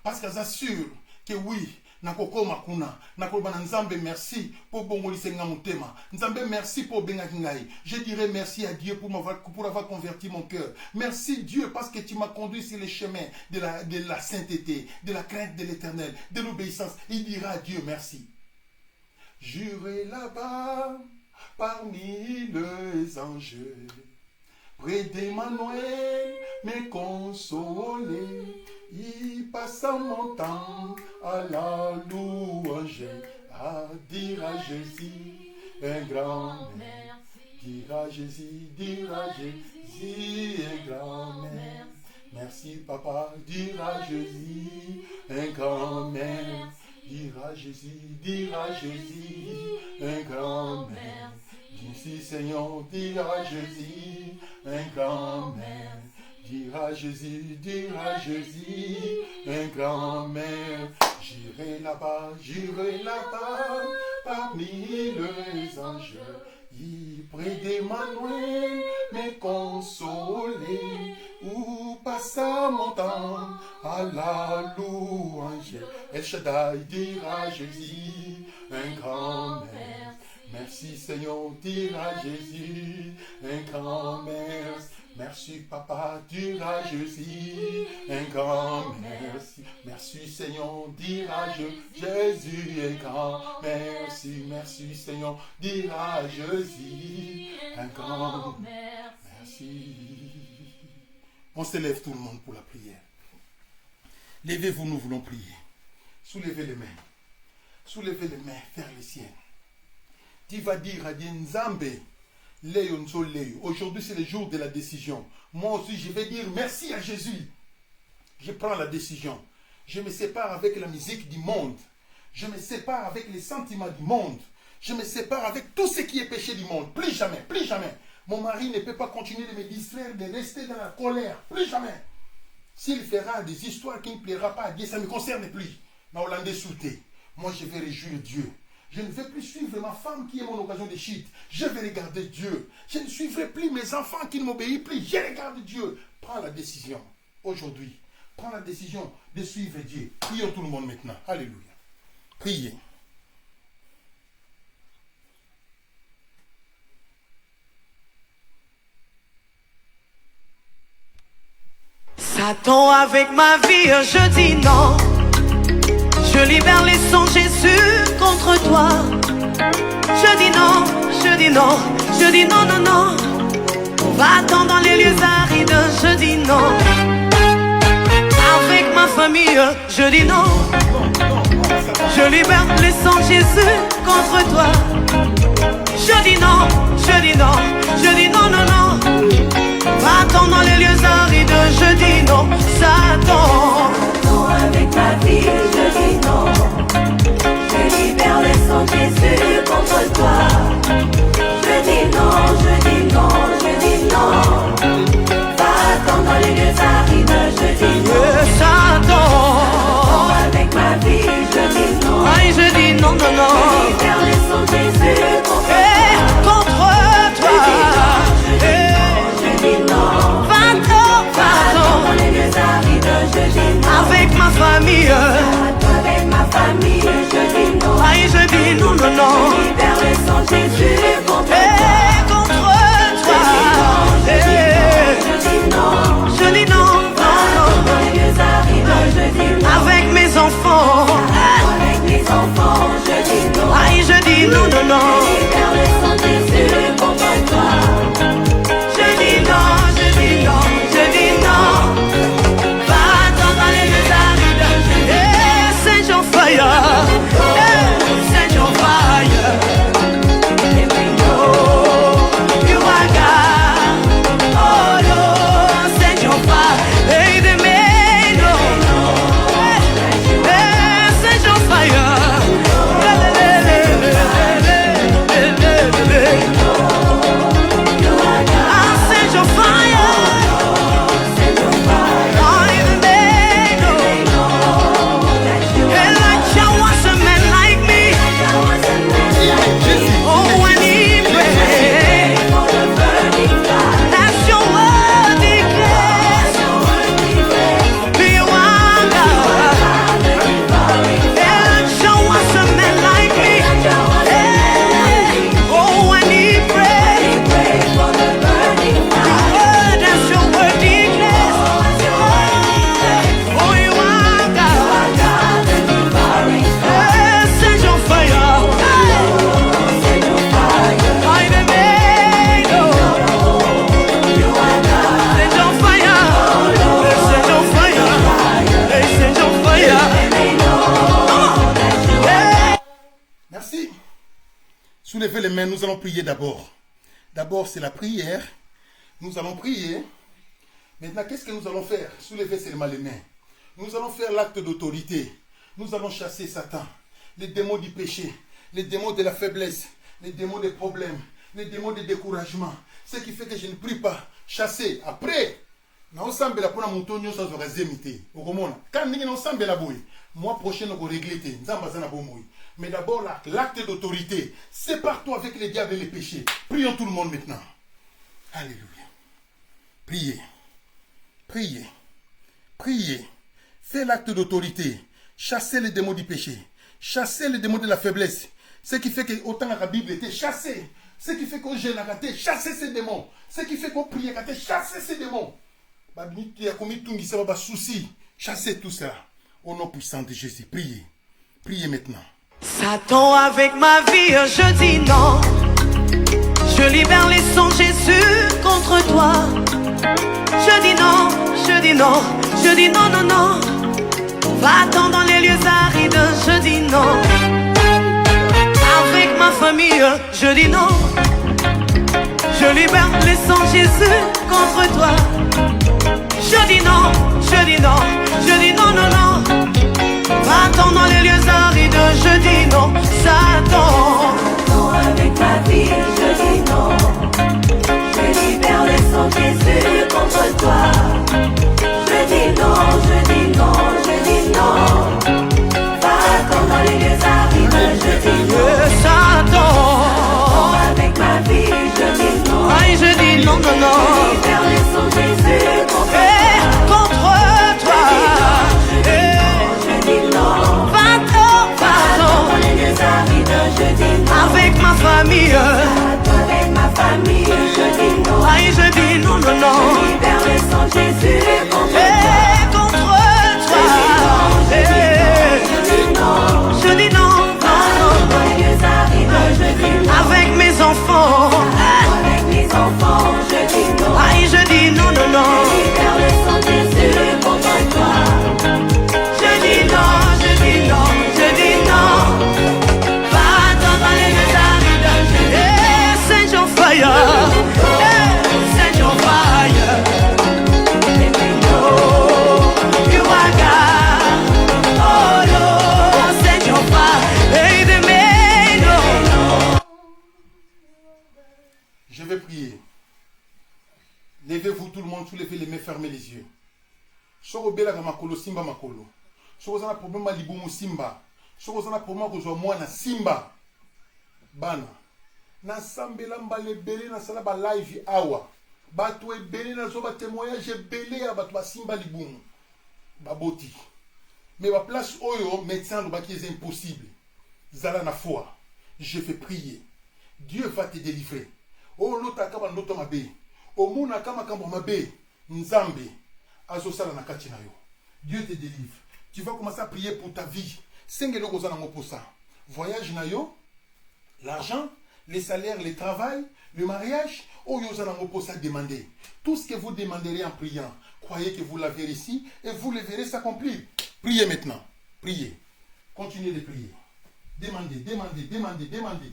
parce qu'ils assurent que oui, nakokoma kuna, nakobana nzambe merci pour bongolise nga mutema. Nzambe merci pour bengakingai. Je dirais merci à Dieu pour avoir converti mon cœur. Merci Dieu parce que tu m'as conduit sur les chemins de la sainteté, de la crainte de l'Éternel, de l'obéissance. Il dira à Dieu merci. Jurez là-bas parmi les anges. Près d'Emmanuel, me consoler, il passe mon temps à la louange, à dire à Jésus un grand merci. Dire à Jésus un grand merci. Merci papa, dire à Jésus un grand merci. Dire à Jésus un grand merci. Ici, Seigneur, dire à Jésus un grand merci. Dire à Jésus un grand merci. J'irai là-bas, parmi les anges. Près d'Emmanuel, me consoler, ou passer mon temps à la louange. El Shaddai, dire à Jésus un grand merci. Merci Seigneur, dire à Jésus un grand merci. Merci papa, dira-je un grand merci. Merci Seigneur, dira-je, Jésus un grand merci. Merci Seigneur, dira-je un grand merci. On se lève tout le monde pour la prière. Levez-vous, nous voulons prier. Soulevez les mains. Soulevez les mains vers les siennes. Tu vas dire à Dieu, Nzambe, aujourd'hui c'est le jour de la décision. Moi aussi je vais dire merci à Jésus. Je prends la décision. Je me sépare avec la musique du monde. Je me sépare avec les sentiments du monde. Je me sépare avec tout ce qui est péché du monde. Plus jamais, plus jamais. Mon mari ne peut pas continuer de me distraire, de rester dans la colère. Plus jamais. S'il fera des histoires qui ne plaira pas à Dieu, ça ne me concerne plus. Mais Hollandais souté. Moi je vais réjouir Dieu. Je ne vais plus suivre ma femme qui est mon occasion de chute. Je vais regarder Dieu. Je ne suivrai plus mes enfants qui ne m'obéissent plus. Je regarde Dieu. Prends la décision aujourd'hui. Prends la décision de suivre Dieu. Prions tout le monde maintenant. Alléluia. Priez. Satan, avec ma vie, je dis non. Je libère les sons Jésus contre toi. Je dis non, je dis non, je dis non, non, non. Va-t'en dans les lieux arides, je dis non. Avec ma famille, je dis non. Je libère les sons Jésus contre toi. Je dis non, je dis non, je dis non, non, non. Va-t'en dans les lieux arides, je dis non. Satan, avec ma vie, je dis non. Je libère le sang de Jésus contre toi. Je dis non, je dis non, je dis non. Va-t'en dans les lieux arides, je dis non. Satan, avec ma vie, je dis non. Aïe, je dis non, non, non. Je libère le sang de Jésus contre toi. Je dis non. Va-t'en dans les lieux arides, je dis non. Avec ma famille, avec ma famille, je dis non. aïe, je dis non, non, non. Je libère le sang de Jésus contre toi. Contre toi, je dis non. je dis non, non, non. Dans les lieux arides, je dis non. Avec mes enfants, Avec mes enfants, je dis non. aïe, je dis non, non, non. Je libère le sang de Jésus contre toi. Je dis non, je dis non, je dis non. Va-t'en dans les lieux arides. Saint Jean Fire, Saint Jean Fire. You are God. Oh Lord, Saint Jean Fire. Hey, the man, Saint Jean Fire. Saint Jean Fire. Soulevez les mains, nous allons prier d'abord. D'abord, c'est la prière. Nous allons prier. Maintenant, qu'est-ce que nous allons faire? Soulevez seulement les mains. Nous allons faire l'acte d'autorité. Nous allons chasser Satan, les démons du péché, les démons de la faiblesse, les démons des problèmes, les démons de découragement. Ce qui fait que je ne prie pas. Chasser. Après, moi prochain, on va régler. Mais d'abord, l'acte d'autorité. Sépare-toi avec les diables et les péchés. Prions tout le monde maintenant. Alléluia. Priez. Priez. Priez. Fais l'acte d'autorité. Chassez les démons du péché. Chassez les démons de la faiblesse. Ce qui fait que autant la Bible était chassée. Ce qui fait qu'on gêne à chasser ces démons. Ce qui fait qu'on prie à chasser ces démons. Il y a commis tout ça, souci. Chassez tout ça. Au nom puissant de Jésus. Priez. Priez maintenant. Satan, avec ma vie, je dis non. Je libère les sons Jésus contre toi. Je dis non, je dis non, je dis non, non, non. Va-t'en dans les lieux arides, je dis non. Avec ma famille, je dis non. Je libère les sons Jésus contre toi. Je dis non, je dis non, je dis non, non, non. Va-t'en dans les lieux arides, je dis non. Satan, avec ma vie, je dis non. Je libère le sang de Jésus contre toi. Je dis non, je dis non, je dis non. Va-t'en dans les lieux arides, je dis non. Satan, avec ma vie, je dis non. aïe, je dis non, non, non. Je libère le sang de Jésus contre toi. Contre toi. Je dis non. Va-t'en, va-t'en. Dans les lieux arides, je dis non. Avec ma famille, Avec ma famille, je dis non. aïe, je dis non, non, non. Libère le sang de Jésus contre toi. Contre toi. Je dis non. Je dis non, non, non. Dans les lieux arides, je dis non. Avec mes enfants, Avec mes enfants, je dis non. aïe, je dis non, non, non. Libère le sang de Jésus contre toi. Je dis non, je dis non, je dis non. Va-t'en dans les lieux arides. Send your fire. Send your fire. Oh, you are God. Oh Lord, send your fire. Hey, the man, oh. Je vais prier. Levez-vous tout le monde, soulevez les mains, fermez les yeux. Soko belaka makolo simba makolo. Soko zana problème libumu simba. Soko zana problème ko zo mwana simba. Bana. Na sambela mbale belé na sala ba live awa. Bato ebele na zo ba témoignage belé ya bato ba simba libumu. Baboti. Mais ba place oyo médecin lo ba qui est impossible. Zala na foi. Je fais prier. Dieu va te délivrer. Oh lota kaba ndoto mabe. Omuna kama kamba mabe. Nzambe. Azosala na kati na yo. Dieu te délivre. Tu vas commencer à prier pour ta vie. Sengelo kozana ngo pour ça. Voyage na yo, l'argent, les salaires, le travail, le mariage, oh yo zana ngo pour ça demander. Tout ce que vous demanderez en priant, croyez que vous l'avez ici et vous le verrez s'accomplir. Priez maintenant. Priez. Continuez de prier. Demandez, demandez, demandez, demandez.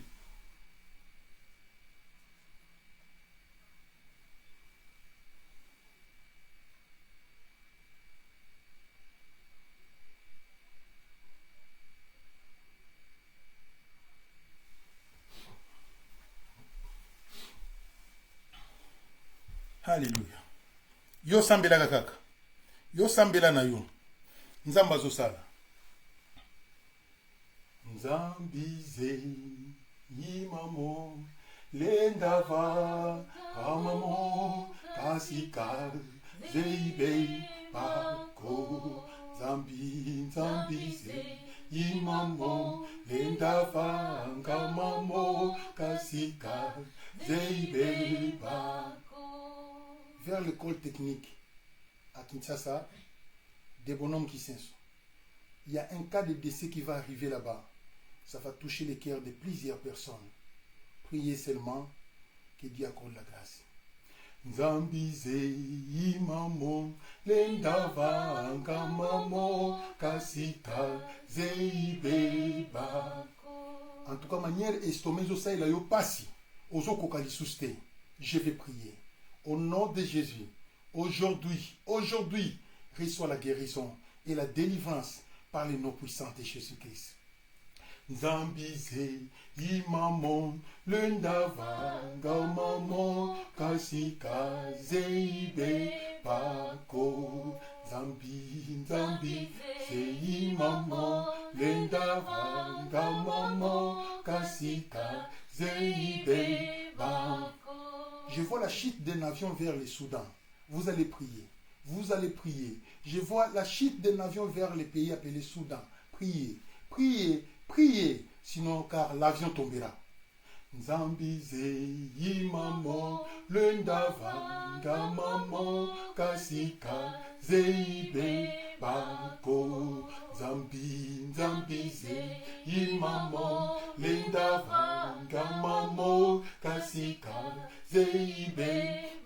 Alléluia. Yo sambela kaka. Yo sambela na yo. Nzamba zosala. Nzambize imamo lendava amamo kasika zeibe pako zambi zambize imamo lendava ngamamo kasika zeibe pako. Vers l'école technique à Kinshasa, des bonhommes qui s'insultent. Il y a un cas de décès qui va arriver là-bas. Ça va toucher les cœurs de plusieurs personnes. Priez seulement que Dieu accorde la grâce. Nzambize imamo lendava ngamamo kasika zeibe bako. En tout cas, manière estomezo ça il a yo passi. Ozo kokali suste. Je vais prier. Au nom de Jésus, aujourd'hui, reçois la guérison et la délivrance par le nom puissant de Jésus-Christ. Nzambize imamo lendava ngamamo kasika zeibe pako zambi zambi imamo lendava ngamamo kasika zeibe pako. Je vois la chute d'un avion vers le Soudan. Vous allez prier. Vous allez prier. Je vois la chute d'un avion vers le pays appelé Soudan. Priez. Priez. Priez. Sinon, car l'avion tombera. Nzambize yimamo lundava ngamamo kasika zeibe bako Nzambize yimamo lundava ngamamo kasika zeibe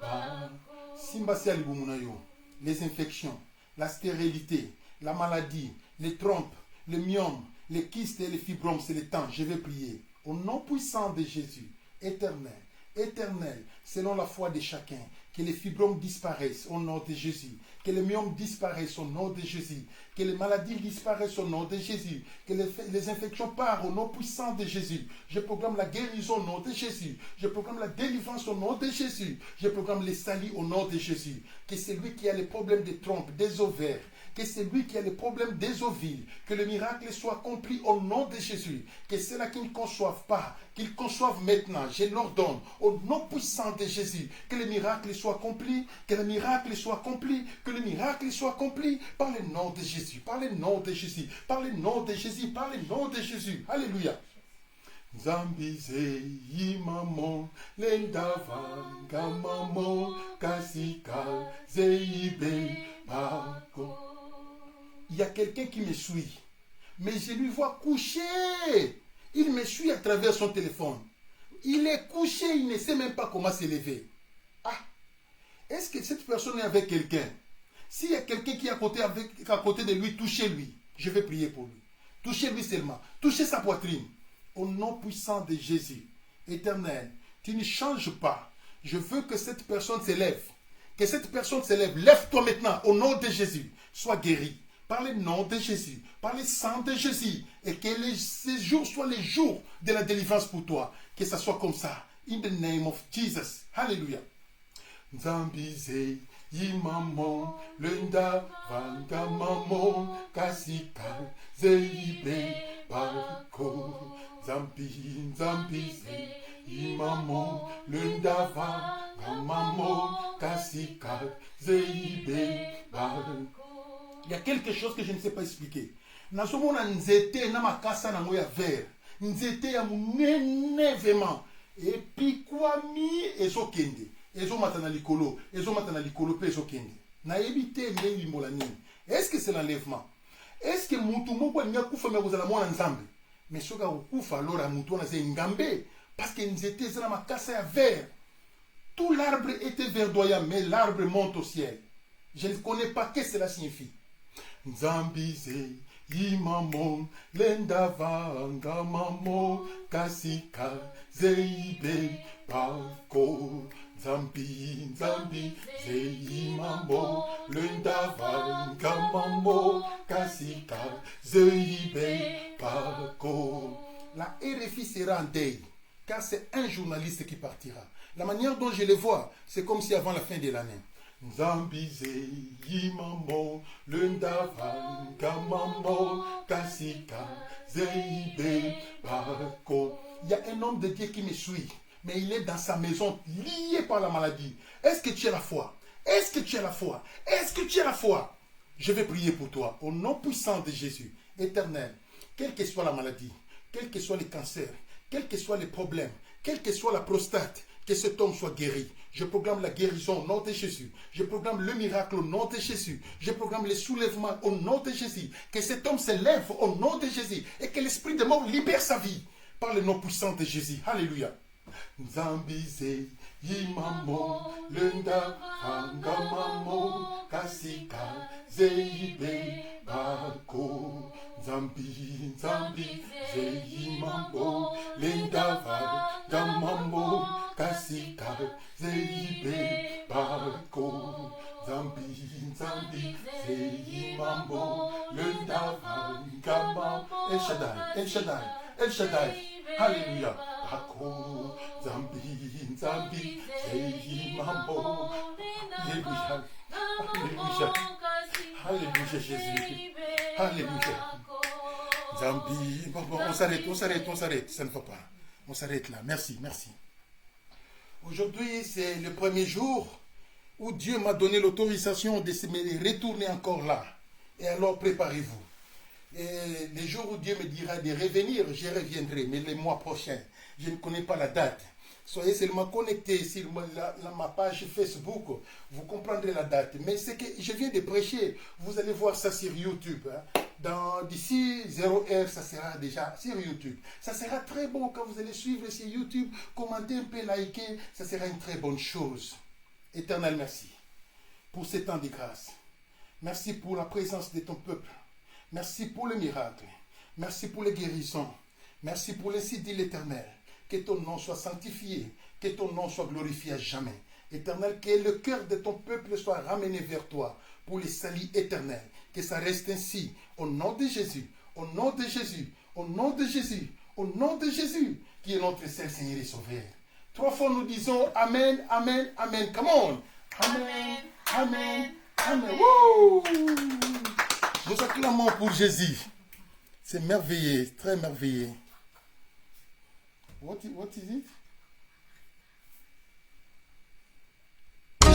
bako. Simba si alibumuna yo. Les infections, la stérilité, la maladie, les trompes, le myome, les kystes et les fibromes, c'est le temps. Je vais prier. Au nom puissant de Jésus, éternel, éternel, selon la foi de chacun, que les fibromes disparaissent au nom de Jésus, que les myomes disparaissent au nom de Jésus, que les maladies disparaissent au nom de Jésus, que les infections partent au nom puissant de Jésus. Je proclame la guérison au nom de Jésus. Je proclame la délivrance au nom de Jésus. Je proclame les salis au nom de Jésus. Que c'est lui qui a les problèmes des trompes, des ovaires, que c'est lui qui a les problèmes des ovules, que le miracle soit accompli au nom de Jésus, que ceux-là qui ne conçoivent pas, qu'ils conçoivent maintenant, je l'ordonne, au nom puissant de Jésus, que le miracle soit accompli, que le miracle soit accompli, que le miracle soit accompli par le nom de Jésus, par le nom de Jésus, par le nom de Jésus, par le nom de Jésus. Alléluia. Nzambize yimamo lendava ngamamo kasika zeibe bako. Il y a quelqu'un qui me suit, mais je lui vois couché. Il me suit à travers son téléphone. Il est couché, il ne sait même pas comment se lever. Ah, est-ce que cette personne est avec quelqu'un? S'il y a quelqu'un qui est à côté de lui, touchez-lui. Je vais prier pour lui. Touchez-lui seulement. Touchez sa poitrine. Au nom puissant de Jésus, éternel, tu ne changes pas. Je veux que cette personne se lève. Que cette personne se lève. Lève-toi maintenant au nom de Jésus. Sois guéri. Par le nom de Jésus, par le sang de Jésus, et que ces jours soient les jours de la délivrance pour toi. Que ça soit comme ça. In the name of Jesus. Hallelujah. Nzambize yimamo lenda vangamamo kasika zeibe bako. Nzambize yimamo lenda vangamamo kasika zeibe bako. Il y a quelque chose que je ne sais pas expliquer. Nazomona nzete na makasa na moya vert. Nzete ya munene vraiment. Et puis quoi mi ezokende. Ezomata likolo pe ezokende. Na ebite nde limbola nini. Est-ce que c'est l'enlèvement? Est-ce que mutu moko nya kufa me kozala mwana nzambe? Mais soka kufa alors mutu na ze ngambe parce que nzete zala makasa ya vert. Tout l'arbre était verdoyant mais l'arbre monte au ciel. Je ne connais pas ce que cela signifie. Nzambize yimamo lendava ngamamo kasika zeibe bako. Nzambize yimamo lendava ngamamo kasika zeibe bako. La RFI sera en deuil car c'est un journaliste qui partira. La manière dont je le vois, c'est comme si avant la fin de l'année. Nzambize yimamo lendava ngamamo kasika zeibe bako. Il y a un homme de Dieu qui me suit, mais il est dans sa maison lié par la maladie. Est-ce que tu as la foi? Est-ce que tu as la foi? Est-ce que tu as la foi? Je vais prier pour toi au nom puissant de Jésus, éternel. Quelle que soit la maladie, quel que soit le cancer, quels que soient les problèmes, quelle que soit la prostate, que cet homme soit guéri. Je proclame la guérison au nom de Jésus. Je proclame le miracle au nom de Jésus. Je proclame le soulèvement au nom de Jésus. Que cet homme se lève au nom de Jésus et que l'esprit de mort libère sa vie par le nom puissant de Jésus. Alléluia. Nzambize yimamo lenda angamamo kasika zeibe bako. Nzambize yimamo lenda angamamo kasika zeibe bako. Nzambize yimamo lenda angamamo. El Shaddai, El Shaddai, El Shaddai. Alléluia. Bako, Nzambi, Yimamo. Alléluia. Alléluia. Alléluia, Jésus. Alléluia. Nzambi. Bon, on s'arrête. Ça ne va pas. On s'arrête là. Merci. Aujourd'hui, c'est le premier jour où Dieu m'a donné l'autorisation de me retourner encore là. Et alors, préparez-vous. Et les jours où Dieu me dira de revenir, je reviendrai, mais les mois prochains. je ne connais pas la date. Soyez seulement connectés sur ma page Facebook, vous comprendrez la date. Mais c'est que je viens de prêcher, vous allez voir ça sur YouTube. D'ici 0 heure, ça sera déjà sur YouTube. Ça sera très bon quand vous allez suivre sur YouTube, commenter un peu, liker, ça sera une très bonne chose. Éternel, merci pour ce temps de grâce. Merci pour la présence de ton peuple. Merci pour le miracle. Merci pour les guérisons. Merci pour le site de l'Éternel. Que ton nom soit sanctifié, que ton nom soit glorifié à jamais. Éternel, que le cœur de ton peuple soit ramené vers toi pour le salut éternel. Que ça reste ainsi, au nom de Jésus, au nom de Jésus, au nom de Jésus, au nom de Jésus, qui est notre seul Seigneur et Sauveur. 3 fois nous disons Amen, Amen, Amen. Come on. Amen, Amen, Amen. Woo! Nous acclamons pour Jésus. C'est merveilleux, très merveilleux. What is it?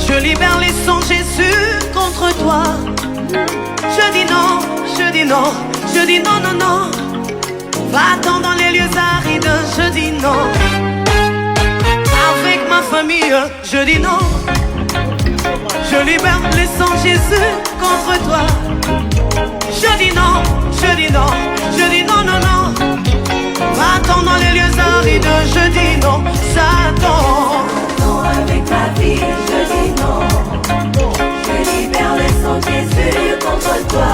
Je libère les sangs Jésus contre toi. Je dis non, je dis non, je dis non, non, non. Va-t'en dans les lieux arides, je dis non. Avec ma famille, je dis non. Je libère les sangs Jésus contre toi. Je dis non, je dis non, je dis non, non, non. Va-t'en dans les lieux arides, je dis non, Satan. Non, avec ma vie, je dis non. Je libère le sang de Jésus contre toi.